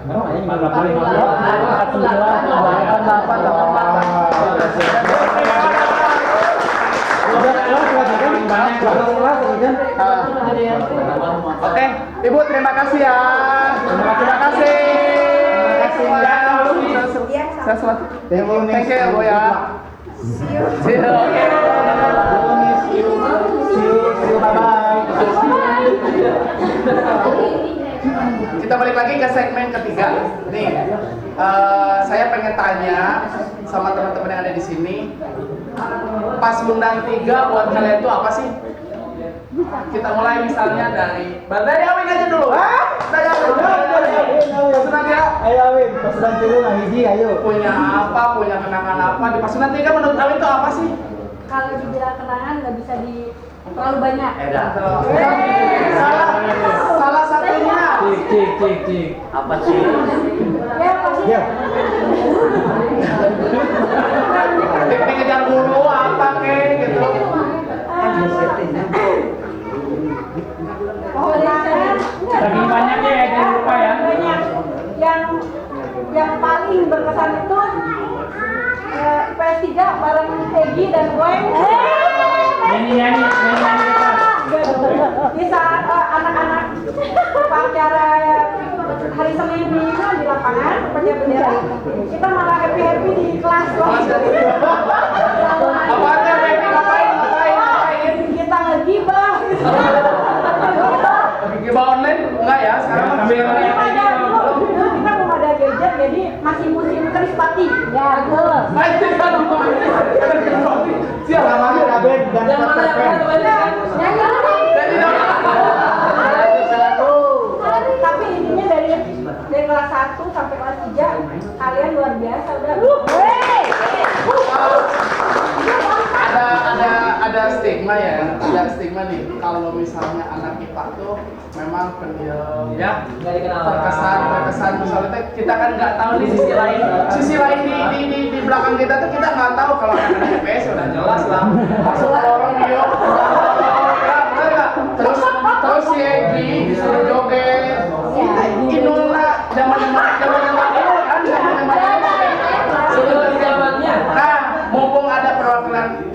[SPEAKER 1] Oke, Ibu terima kasih ya. Terima kasih. Saya selalu. Thank you ya Bu ya. See you. Oke. Kita balik lagi ke segmen ketiga. Nih, saya pengen tanya sama teman-teman yang ada di sini, Pasundan 3 buat kalian itu apa sih? Kita mulai misalnya dari Awin aja dulu. Dari Awin. Pasundan 3.
[SPEAKER 3] Ayo Awin, Pasundan 3 lah hiji, ayo.
[SPEAKER 1] Punya apa? Punya kenangan apa? Di Pasundan 3 menurut Awin itu apa sih?
[SPEAKER 5] Kalau dibilang kenangan nggak bisa terlalu banyak.
[SPEAKER 1] Salah satunya.
[SPEAKER 6] Cik.
[SPEAKER 8] Apa sih?
[SPEAKER 3] Ya.
[SPEAKER 1] Teknik ngejar guru apa kek gitu.
[SPEAKER 6] Saking banyaknya ya, jangan lupa ya.
[SPEAKER 5] Banyak. Yang paling berkesan itu IPS 3 bareng Egy dan Boeng.
[SPEAKER 6] Nyanyi
[SPEAKER 5] Di saat anak-anak upacara hari Senin di lapangan upacara bendera, kita malah happy di kelas loh.
[SPEAKER 1] Apa aja ngapain? enggak ya, sekarang
[SPEAKER 6] Sambil ngeliat aja.
[SPEAKER 5] Dulu kita belum ada gadget, jadi masih musim krispati.
[SPEAKER 4] Ya, betul.
[SPEAKER 1] Nah, itu kan siap
[SPEAKER 3] Namanya udah band dan
[SPEAKER 6] Yang mana yang mana kebanyakan?
[SPEAKER 4] Nyanyi lagi.
[SPEAKER 1] Jadi
[SPEAKER 5] Tapi intinya dari kelas 1 sampai kelas 3 kalian luar biasa udah.
[SPEAKER 1] ada stigma ya, ada stigma nih kalau misalnya anak IPA tuh memang pendiam ya,
[SPEAKER 6] Nggak dikenal orang.
[SPEAKER 1] terkesan misalnya kita kan nggak tahu nih sisi lain di belakang kita tuh kita nggak tahu. Kalau anak IPS udah jelas lah masuk lorong dia bener nggak, terus si Egi disuruh joget Inola zaman Inul kan
[SPEAKER 6] Sebelum zamannya.
[SPEAKER 1] Nah, mumpung ada perwakilan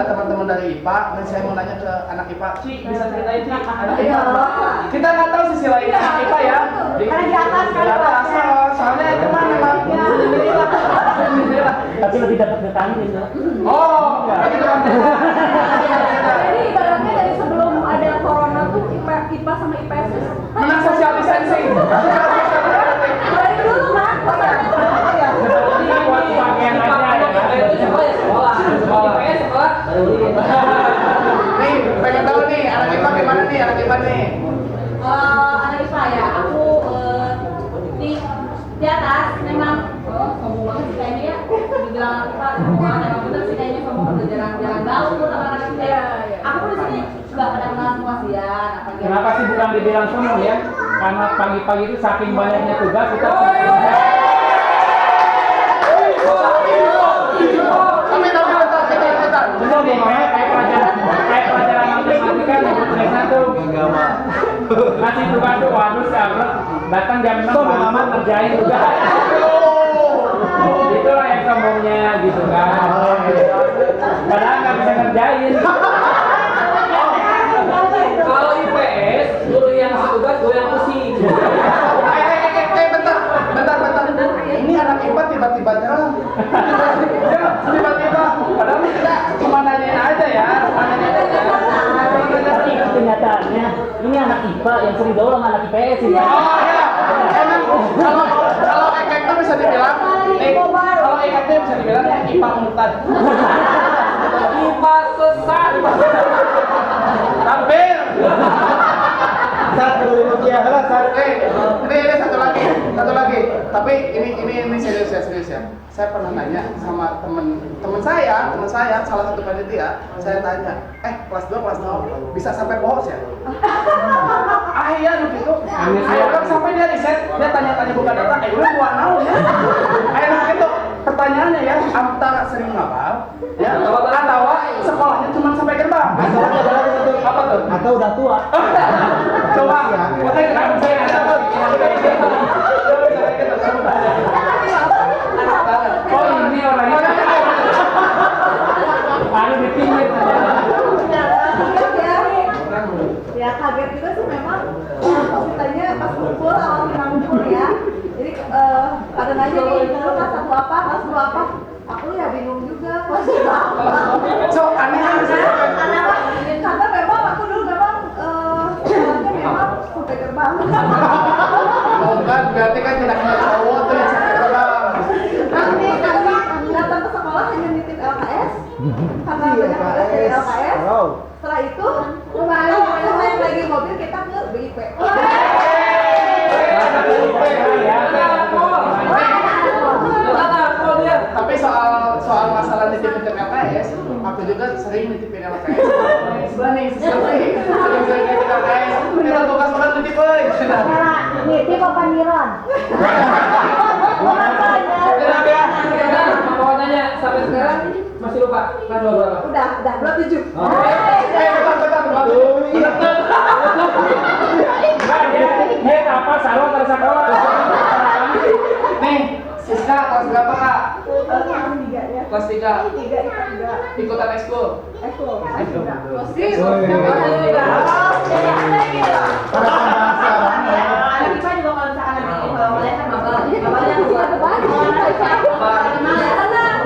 [SPEAKER 1] teman-teman dari IPA, dan saya mau nanya ke anak IPA, Ci, bisa ceritain Ci, anak IPA apa? Kita nggak tahu sisi lain anak IPA ya.
[SPEAKER 5] Karena di atas kan kelasnya.
[SPEAKER 1] Soalnya itu mah memang
[SPEAKER 7] Tapi lebih dapat vitamin ya.
[SPEAKER 1] Oh, gitu kan.
[SPEAKER 5] Jadi ibaratnya dari sebelum ada corona tuh IPA sama IPS
[SPEAKER 1] Menang social distancing.
[SPEAKER 5] dari dulu kan.
[SPEAKER 6] Jadi buat pakaian aja ya. Itu sekolah ya sekolah. IPS sekolah.
[SPEAKER 1] Nih, pengen tahu nih anak IPA gimana nih, anak IPA nih.
[SPEAKER 5] Anak IPA ya, aku di atas memang sombong banget sih kayaknya ya. Dibilang anak IPA sombong, emang bener sih kayaknya sombong, udah jarang-jarang gaul sama anak IPA. Aku di sini juga pada kenal semua sih ya.
[SPEAKER 6] Kenapa sih bukan dibilang sombong ya? Karena pagi-pagi itu saking banyaknya tugas kita
[SPEAKER 1] Bentar.
[SPEAKER 6] betul deh, kayak pelajaran matematika nomor satu ngasih tugas tuh waduh sabar datang jam 6 lama kerjain tugas itulah yang sombongnya gitu kan padahal nggak bisa ngerjain kalau IPS guru yang ngasih tugas guru yang pusing
[SPEAKER 1] Bentar. Ini anak IPA tiba-tiba nyerang. Tiba-tiba. Padahal kita cuma nanyain aja ya.
[SPEAKER 7] Tapi kenyataannya ini anak IPA yang sering gaul sama anak IPS ini.
[SPEAKER 1] Oh iya. Emang kalau Ekek itu bisa dibilang, kalau Ekek itu bisa dibilang IPA murtad.
[SPEAKER 6] IPA sesat
[SPEAKER 1] Tampil.
[SPEAKER 3] Saat dulu dia lah saat
[SPEAKER 1] Ini satu lagi. Tapi ini serius ya. Saya pernah nanya sama temen saya, salah satu panitia. Saya tanya, kelas 2 bisa sampai bohong ya? Iya begitu. Kan sampai dia riset, dia tanya-tanya buka data, lu buat naon ya? Begitu. Pertanyaannya ya, antara sering ngapal, ya, atau sekolahnya cuma sampai gerbang. Apa tuh?
[SPEAKER 3] atau udah tua.
[SPEAKER 1] Coba, makanya saya ada
[SPEAKER 6] oh ini orangnya baru dipinggir
[SPEAKER 9] Ya kaget juga sih memang ceritanya pas kumpul awal kita ngumpul ya. Jadi kadang aja nih lu kelas 1 apa, kelas 2 apa. Aku ya bingung juga kelas 2 apa.
[SPEAKER 1] So, aneh
[SPEAKER 9] Karena memang aku dulu memang sekolahnya memang sampai gerbang.
[SPEAKER 1] Bukan, berarti kan tidak hanya cowok tuh yang sampai gerbang.
[SPEAKER 9] Kami datang ke sekolah hanya nitip LKS. Karena banyak tugas dari LKS. Setelah itu, kemarin lagi mobil kita ke BIP.
[SPEAKER 1] Tapi soal masalah nitip-nitip LKS, aku juga sering nitipin LKS. Nih, sering nitip LKS. Kita tugas orang nitip euy.
[SPEAKER 4] Nitip apa niron?
[SPEAKER 1] Kenapa ya?
[SPEAKER 6] mau tanya sampai sekarang masih lupa kelas berapa?
[SPEAKER 9] Udah 27.
[SPEAKER 1] Bentar.
[SPEAKER 6] Dia apa salon terus sekolah
[SPEAKER 1] Nih, Siska kelas berapa kak?
[SPEAKER 9] Kelas 3 ya.
[SPEAKER 1] Kelas 3.
[SPEAKER 9] 3
[SPEAKER 1] Ikutan ekskul.
[SPEAKER 5] Anak IPA juga kalau misalkan lagi boleh kan babalnya buat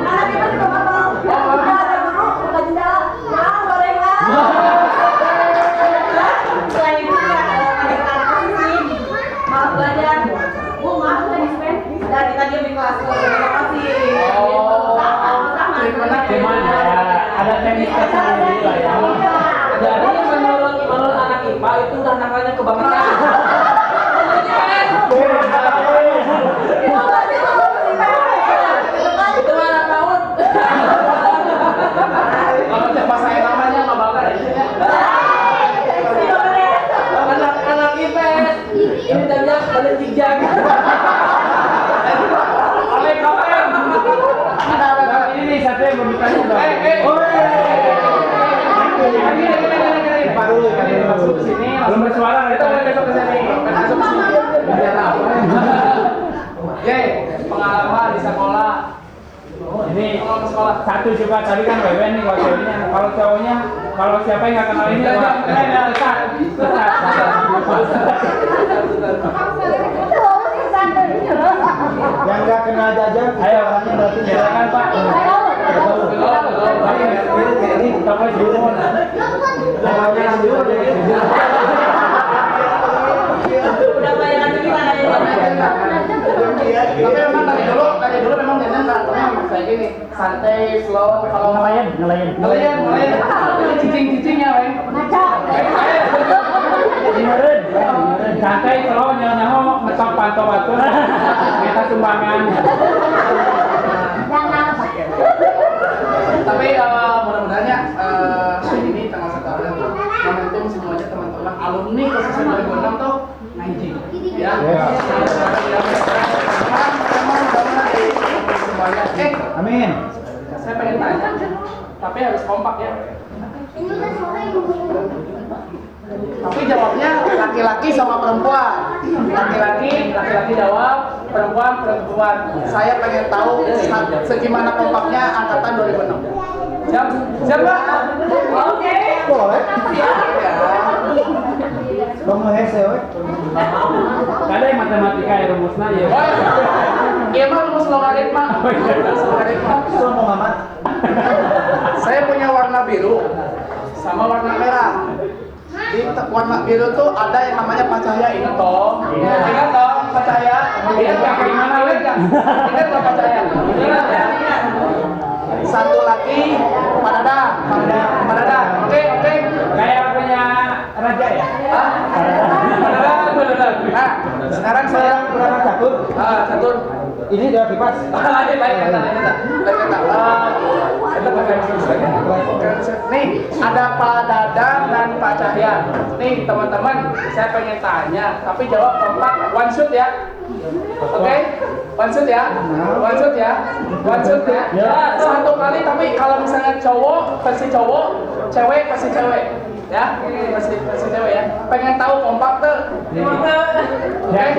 [SPEAKER 9] Anak kita juga ngomong, ada guru buka jendela, boleh nggak?
[SPEAKER 5] selain itu ya anak-anak
[SPEAKER 6] kebangetan. Itu mah anak laut.
[SPEAKER 1] Kalau pas saya namanya nggak bakal ya.
[SPEAKER 6] Anak-anak IPS. Ini tanya pada jijak.
[SPEAKER 1] Oleh kapan?
[SPEAKER 6] Ini nih satu yang belum ditanya udah.
[SPEAKER 1] Masuk ke sini,
[SPEAKER 6] Belum bersuara
[SPEAKER 1] itu kan besok ke sini. Masuk ke sini. Biar tahu. Oke, pengalaman di sekolah.
[SPEAKER 6] Ini
[SPEAKER 1] Pengalaman sekolah.
[SPEAKER 6] satu juga tadi kan Beben nih kalau cowoknya, kalau cowoknya kalau siapa yang nggak kenal ini
[SPEAKER 3] Yang nggak kenal jajan,
[SPEAKER 6] ayo
[SPEAKER 3] orangnya berarti
[SPEAKER 6] silakan Pak. Ini kamu dulu.
[SPEAKER 5] Udah bayangan itu gimana ya?
[SPEAKER 1] Tapi memang dari dulu memang Denen karakternya kayak gini, santai, slow. Kalau
[SPEAKER 7] Ngelayan.
[SPEAKER 1] ngelayan, cicing-cicingnya, weng.
[SPEAKER 6] Beneran, santai slow nyaho ngetok pantau batu. Kita sumbangan.
[SPEAKER 1] Tapi mudah-mudahannya hari ini tanggal 1 April momentum semuanya teman-teman alumni khususnya 2006 tuh ngaji ya. Semuanya.
[SPEAKER 3] Amin.
[SPEAKER 1] Saya pengen tanya, tapi harus kompak ya. Tapi jawabnya laki-laki sama perempuan. Laki-laki jawab, perempuan. Saya pengen tahu segimana kompaknya angkatan 2006. Siap? Siap, Pak?
[SPEAKER 5] Oke.
[SPEAKER 3] Boleh.
[SPEAKER 1] Ya.
[SPEAKER 3] Bang Mahese, we.
[SPEAKER 6] Ada yang matematika ya rumusnya ya.
[SPEAKER 1] Oh, iya mah rumus logaritma. Logaritma.
[SPEAKER 3] Sombong amat.
[SPEAKER 1] Saya punya warna biru sama warna merah. Di warna biru tuh ada yang namanya Pacahya, ingat toh? Ingat toh Pacahya? Ingat nggak kayak gimana? Ingat toh Pacahya? Ingat ya? Satu lagi Panada. Oke.
[SPEAKER 6] Kayak punya raja ya.
[SPEAKER 1] Hah? Panada. Nah, sekarang saya
[SPEAKER 3] Kurang catur.
[SPEAKER 1] catur.
[SPEAKER 3] Ini udah kipas.
[SPEAKER 1] Lain kata. Nih, ada Pak Dadang dan Pak Cahya. Nih, teman-teman, saya pengen tanya, tapi jawab kompak, one shoot ya. Oke? One shoot ya. Satu kali, tapi kalau misalnya cowok versi cowok, cewek versi cewek. Ya, versi cewek ya. Pengen tahu kompak tuh.
[SPEAKER 6] Siap.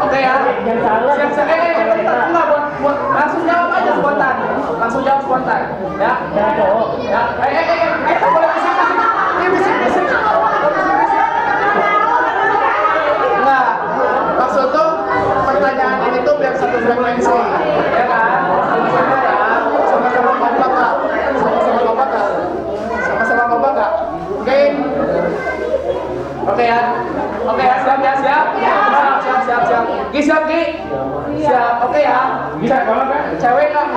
[SPEAKER 1] Oke ya.
[SPEAKER 6] Jangan salah.
[SPEAKER 1] Enggak buat langsung jawab aja spontan. Ya.
[SPEAKER 7] Jangan cowok.
[SPEAKER 1] Ya. Boleh bisik. Enggak. Maksud tuh pertanyaan ini tuh biar satu frekuensi. Ya kan? Sama-sama kompak lah. Sama-sama kompak enggak? Oke. Oke ya, siap. Gi siap. Siap, oke ya.
[SPEAKER 6] Bisa kalau kan?
[SPEAKER 1] Cewek nggak?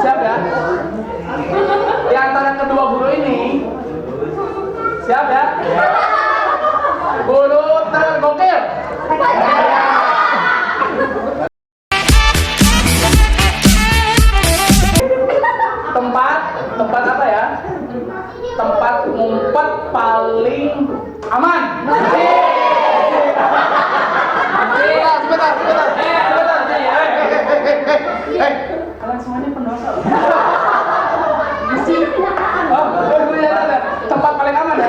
[SPEAKER 1] Siap ya. Di antara kedua guru ini, siap ya. Guru tergokil. Tempat apa ya? Tempat ngumpet paling aman. Sebentar. Kalian semuanya pendosa. Tempat paling aman ya?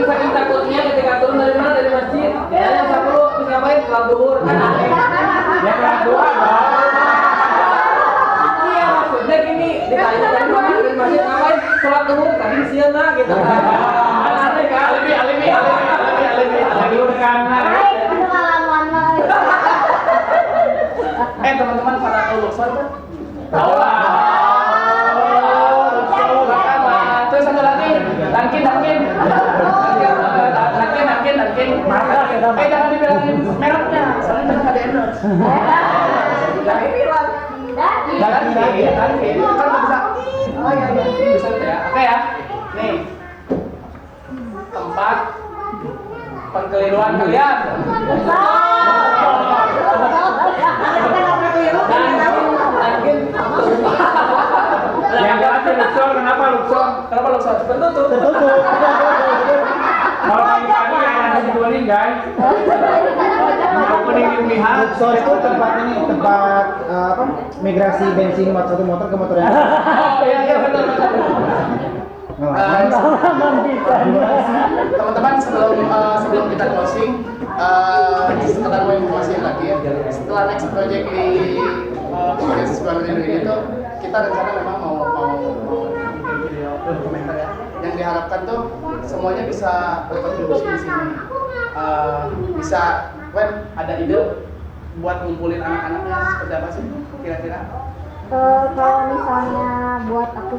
[SPEAKER 6] Saking takutnya ketika turun dari mana dari masjid. Ya yang satu bisa ngapain sholat duhur kan aneh. Ya sholat duhur dong. Iya maksudnya gini ditanya dari mana dari masjid ngapain sholat duhur tadi siang gitu kan. Aneh kan? Alibi. Karena
[SPEAKER 1] Teman-teman pada tahu Luxor kan?
[SPEAKER 6] tahu lah.
[SPEAKER 1] Terus satu lagi, Dunkin. Jangan dibilangin mereknya, soalnya jangan ada endorse. Dunkin, kan bisa. Oh iya, bisa ya. Oke ya. Nih, tempat perkeliruan kalian.
[SPEAKER 6] Yang terakhir Luxor, kenapa Luxor?
[SPEAKER 1] Kenapa Luxor? Tertutup.
[SPEAKER 6] Kalau pagi-pagi yang ada di Dualing guys. Opening lihat.
[SPEAKER 3] Luxor itu tempat ini, tempat apa? Migrasi bensin satu motor ke motor yang lain.
[SPEAKER 1] Oh iya benar. Teman-teman sebelum kita closing, setelah mau informasi lagi ya, setelah next project di podcast Suara Rindu ini tuh kita rencana memang mau bikin video dokumenter ya, yang diharapkan tuh semuanya bisa berkontribusi di sini. Bisa ada ide buat ngumpulin anak-anaknya seperti apa sih kira-kira?
[SPEAKER 4] Kalau misalnya buat aku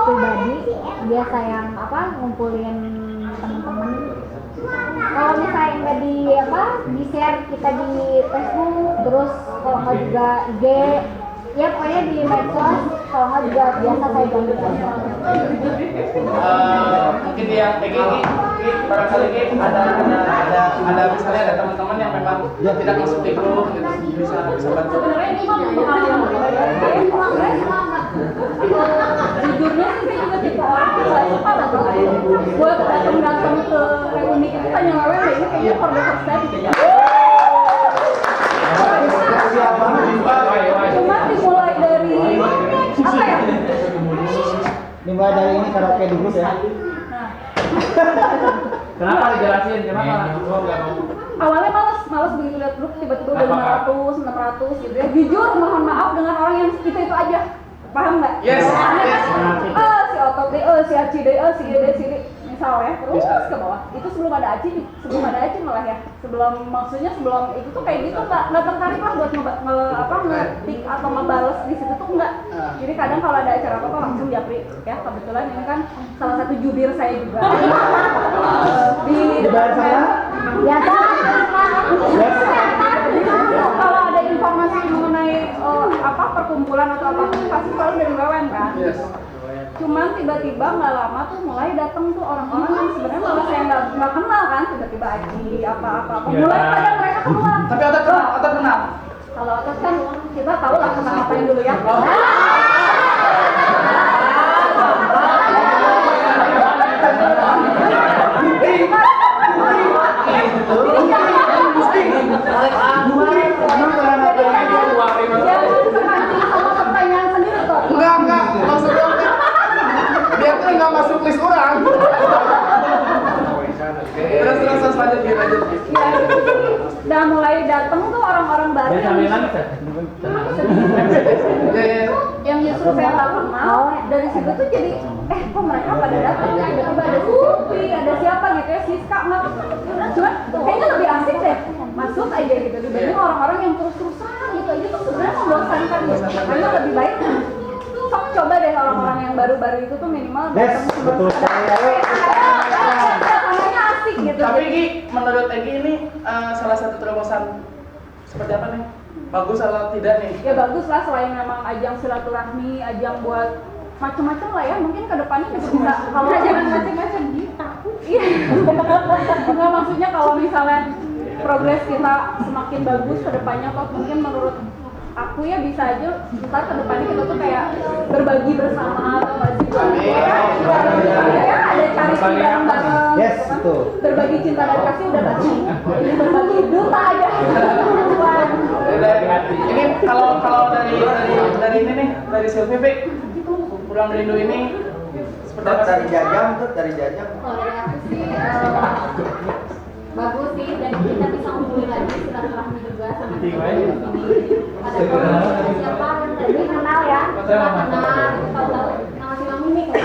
[SPEAKER 4] pribadi biasa yang ngumpulin teman-teman. Kalau misalnya nggak di share kita di Facebook, terus kalau nggak juga IG, ya pokoknya di medsos. Kalau nggak juga biasa saya gabung.
[SPEAKER 1] Mungkin yang Egi barangkali ada misalnya ada teman-teman yang memang tidak masuk di grup gitu, bisa bantu.
[SPEAKER 5] Sebenarnya ini mah jujurnya sih saya juga tipe orang yang nggak suka banget buat datang ke reuni itu hanya ngewe ini kayaknya for the first time gitu. Cuma dimulai dari apa ya?
[SPEAKER 3] Dimulai dari ini karaoke di grup ya.
[SPEAKER 6] Kenapa dijelasin? Kenapa?
[SPEAKER 5] Awalnya males begitu lihat grup tiba-tiba udah 500, 600 gitu ya. Jujur mohon maaf dengan orang yang itu aja. Paham nggak?
[SPEAKER 1] Yes.
[SPEAKER 5] Si Otot deh, si Aci deh, si Gede, si Gede. Misal ya, terus ke bawah. Itu sebelum ada Aci malah ya. Maksudnya sebelum itu tuh kayak gitu nggak tertarik lah buat ngetik atau ngebales di situ tuh enggak. Jadi kadang kalau ada acara apa langsung japri ya. Kebetulan ini kan salah satu jubir saya juga. Di
[SPEAKER 3] Debat saya.
[SPEAKER 4] Biasa.
[SPEAKER 5] Kalau ada informasi mengenai perkumpulan atau apapun pasti selalu dari Wewen kan.
[SPEAKER 1] Yes.
[SPEAKER 5] Cuman tiba-tiba nggak lama tuh mulai datang tuh orang-orang yang sebenarnya malah saya nggak kenal kan, tiba-tiba Aji apa-apa. Mulai kadang mereka keluar.
[SPEAKER 1] Tapi Otot kenal.
[SPEAKER 5] Kalau Otot kan kita tahu lah kita ngapain dulu ya. Pertanyaan sendiri kok.
[SPEAKER 1] Enggak, maksudnya dia tuh nggak masuk list orang. Terus lanjut.
[SPEAKER 5] Udah mulai datang tuh orang-orang baru yang justru saya nggak kenal. Dari situ tuh jadi kok mereka pada datang ya, tiba-tiba ada Supi, ada siapa gitu ya, Siska nggak. Cuman kayaknya lebih asik deh masuk aja gitu dibanding orang-orang yang terus-terusan gitu aja tuh sebenarnya membosankan gitu. Makanya lebih baik sok coba deh orang-orang yang baru-baru itu tuh minimal datang
[SPEAKER 3] betul sekali.
[SPEAKER 5] namanya asik gitu.
[SPEAKER 1] Tapi Gi, menurut Egi ini salah satu terobosan seperti apa nih? Bagus atau tidak nih?
[SPEAKER 5] Ya bagus lah, selain memang ajang silaturahmi, ajang buat macam-macam lah ya. Mungkin kedepannya juga bisa kalau jangan macam-macam takut. Iya. Nggak, maksudnya kalau misalnya progres kita semakin bagus kedepannya, kok mungkin menurut aku ya bisa aja ntar kedepannya kita tuh kayak berbagi bersama atau nggak sih? Ya ada cari bareng-bareng.
[SPEAKER 3] Yes, betul.
[SPEAKER 5] Berbagi cinta dan kasih udah pasti. Ini berbagi duta aja.
[SPEAKER 1] Ini kalau dari ini nih, dari Silvi, Pulang Rindu ini seperti apa?
[SPEAKER 3] Dari Jajang.
[SPEAKER 4] Kalau dari aku sih bagus sih, dan kita bisa ngumpulin lagi silaturahmi juga sama teman-teman ini. Ada siapa yang tadi kenal ya? Kenal, tahu nama si Mami nih kan?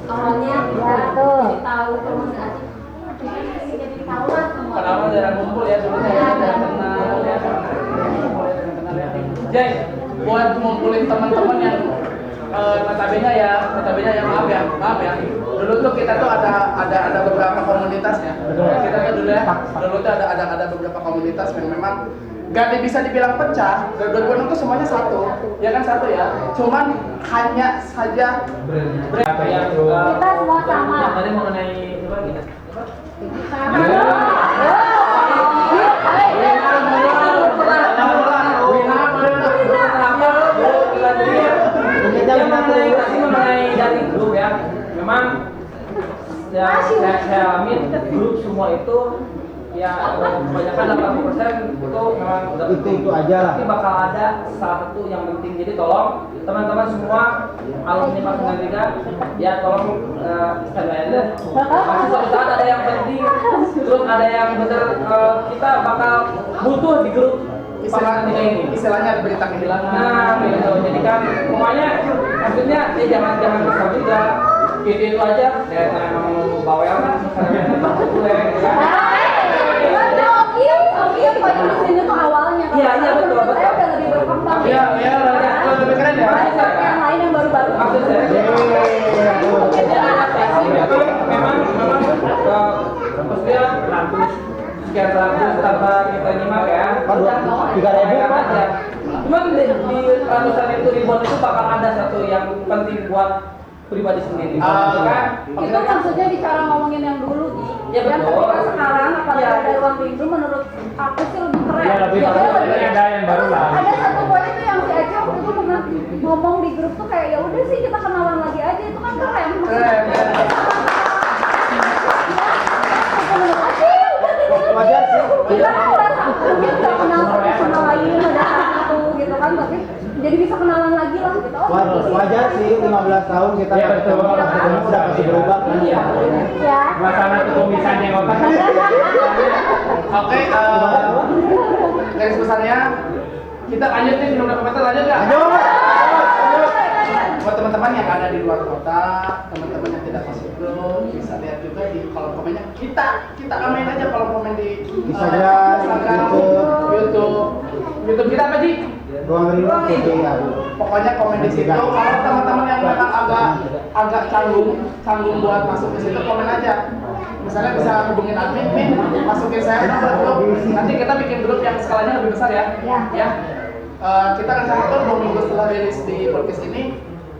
[SPEAKER 4] Awalnya jadi tahu kalau nggak asik. Jadi tahu lah semua.
[SPEAKER 1] Kenapa jarang ngumpul ya dulu saya jarang kenal ya. Jay, buat ngumpulin teman-teman yang notabene ya maaf ya. Dulu tuh kita tuh ada beberapa komunitas ya. Kita tuh dulu tuh ada beberapa komunitas yang memang Gak bisa dibilang pecah, 2006 itu semuanya satu, ya kan satu ya. Cuman hanya saja
[SPEAKER 6] Apa yang
[SPEAKER 4] Kita semua sama.
[SPEAKER 2] Yang tadi mengenai apa gitu? Mengenai dari grup ya, memang saya alamin grup semua itu ya kebanyakan 80% itu memang udah
[SPEAKER 3] Itu aja lah.
[SPEAKER 2] tapi bakal ada satu yang penting, jadi tolong teman-teman semua alumni Pak 93 ya tolong standby aja. Pasti suatu saat ada yang penting, terus ada yang bener kita bakal butuh di grup Pak 93 ini.
[SPEAKER 1] istilahnya ada berita kehilangan.
[SPEAKER 2] Nah, gitu. Jadi kan pokoknya maksudnya ya jangan kesal juga. Itu aja. Ya emang mau bawel kan. Boleh gitu kan.
[SPEAKER 5] Oke, pokoknya di sini tuh awalnya.
[SPEAKER 2] Iya, iya, betul, betul.
[SPEAKER 5] Saya udah lebih berkembang.
[SPEAKER 1] Iya, iya, lebih keren ya.
[SPEAKER 5] Yang lain yang baru-baru.
[SPEAKER 2] Maksud saya jadi adaptasi memang maksudnya sekian ratus tanpa kita nyimak ya.
[SPEAKER 3] Waduh, 3.000
[SPEAKER 2] aja. Cuman di ratusan itu ribuan itu bakal ada satu yang penting buat pribadi sendiri. Kan?
[SPEAKER 5] Itu maksudnya bicara ngomongin yang dulu, Ji.
[SPEAKER 2] Ya,
[SPEAKER 5] Dan
[SPEAKER 2] betul.
[SPEAKER 5] ketika sekarang apalagi
[SPEAKER 2] Ya.
[SPEAKER 5] ada ruang rindu menurut aku sih lebih keren.
[SPEAKER 6] Ya, lebih
[SPEAKER 5] Ya,
[SPEAKER 6] keren.
[SPEAKER 5] lebih-
[SPEAKER 6] Ada yang baru lah.
[SPEAKER 5] Ada satu poin itu yang si Aceh waktu itu pernah ngomong di grup tuh kayak ya udah sih kita kenalan lagi aja, itu kan keren.
[SPEAKER 1] Keren, keren.
[SPEAKER 5] Menurut Aceh udah gitu.
[SPEAKER 3] Wajar sih.
[SPEAKER 5] Kita kan ngerasa mungkin nggak kenal satu sama lain pada saat itu gitu kan, tapi jadi bisa kenalan lagi lah gitu. Oh, gitu.
[SPEAKER 3] Wajar sih 15 tahun kita
[SPEAKER 6] Iya,
[SPEAKER 3] nggak
[SPEAKER 6] betul.
[SPEAKER 3] ketemu, pas ketemu udah pasti berubah kan.
[SPEAKER 2] Iya.
[SPEAKER 5] Ya.
[SPEAKER 6] Suasana ketumisan yang otak.
[SPEAKER 1] Oke, garis besarnya kita lanjut nih sebelum komentar lanjut nggak? Buat teman-teman yang ada di luar kota, teman-teman yang tidak masuk grup bisa lihat juga di kolom komennya. Kita amain aja kolom komen di
[SPEAKER 3] Instagram,
[SPEAKER 1] YouTube kita apa sih?
[SPEAKER 3] Ruang rindu TV ya.
[SPEAKER 1] Pokoknya komen di situ. Kalau teman-teman yang memang agak canggung buat masuk ke situ, komen aja. Misalnya bisa hubungin admin, masukin saya ke grup. Nanti kita bikin grup yang skalanya lebih besar ya. Ya. Kita rencana tuh 2 minggu setelah rilis di podcast ini,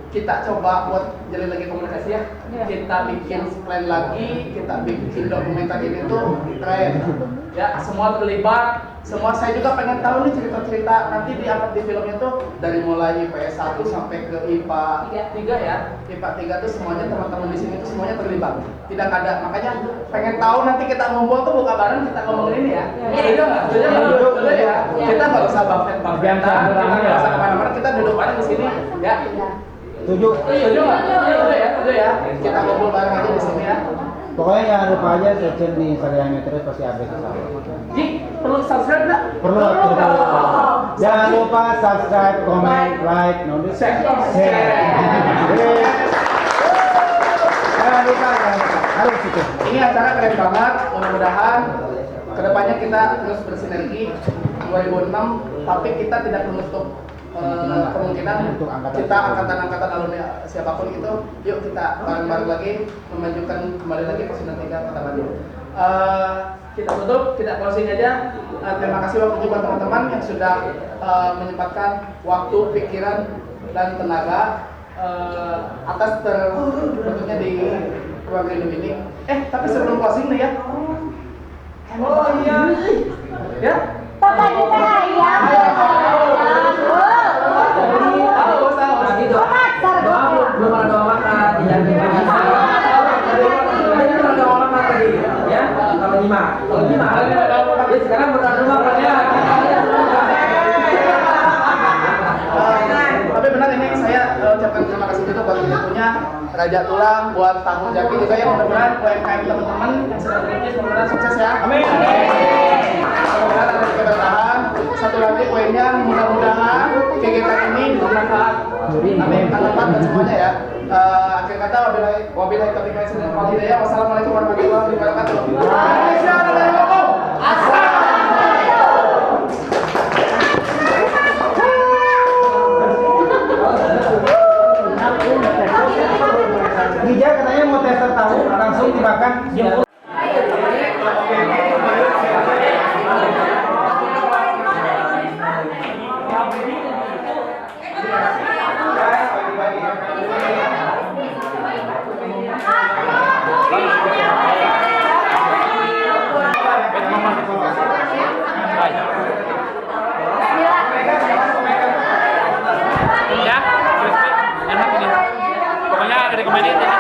[SPEAKER 1] kita coba buat jalin lagi komunikasi ya. Kita bikin plan lagi, kita bikin dokumenter ini tuh keren. Ya, semua terlibat. Semua saya juga pengen tahu nih cerita-cerita nanti diangkat di filmnya tuh dari mulai IPS 1 sampai ke IPA 3 ya. IPA 3 tuh semuanya teman-teman di sini tuh semuanya terlibat. Tidak ada. Makanya pengen tahu nanti kita ngumpul tuh buka bareng kita ngomongin ini ya. Setuju nggak? Setuju ya. Kita nggak usah buffet-buffetan, kita nggak usah kemana-mana. Kita duduk bareng di sini ya.
[SPEAKER 3] Setuju.
[SPEAKER 1] Setuju nggak? Setuju ya. Kita ngumpul bareng aja di sini ya.
[SPEAKER 3] Pokoknya jangan lupa aja search di Instagramnya terus pasti update ke sana.
[SPEAKER 1] Ji, perlu subscribe nggak?
[SPEAKER 3] Perlu. Jangan lupa subscribe, comment, like, notice, share. Jangan lupa, harus itu.
[SPEAKER 1] Ini acara keren banget. Mudah-mudahan kedepannya kita terus bersinergi 2006, tapi kita tidak menutup kemungkinan
[SPEAKER 3] Untuk angkatan
[SPEAKER 1] kita angkatan-angkatan alumni siapapun itu, yuk kita bareng-bareng lagi memajukan kembali lagi Posyandu 3 Kota Bandung. Kita tutup, kita closing aja. Terima kasih waktu buat teman-teman yang sudah menyempatkan waktu, pikiran, dan tenaga atas terbentuknya di ruang rindu ini. Tapi sebelum closing nih ya. Oh iya. Ya.
[SPEAKER 4] Papa kita ayam.
[SPEAKER 2] Tadi doa belum ada doa makan, jangan tadi belum ada doa makan tadi, ya. Kalau nyimak, ya sekarang berdoa doa makan ya.
[SPEAKER 1] Tapi benar ini saya ucapkan terima kasih juga buat tentunya Raja Tulang, buat Tahun Jaki juga ya, mudah-mudahan UMKM teman-teman yang sedang berintis mudah-mudahan sukses ya. Amin. Mudah-mudahan ada keberkahan. Satu lagi poinnya, mudah-mudahan kegiatan ini bermanfaat. Amin. Bermanfaat dan semuanya ya. Akhir kata wabillahi taufiq wal hidayah. Wassalamualaikum warahmatullahi wabarakatuh. Indonesia adalah hukum.
[SPEAKER 3] Hija katanya mau tester tahu langsung dimakan.
[SPEAKER 6] recommended ya.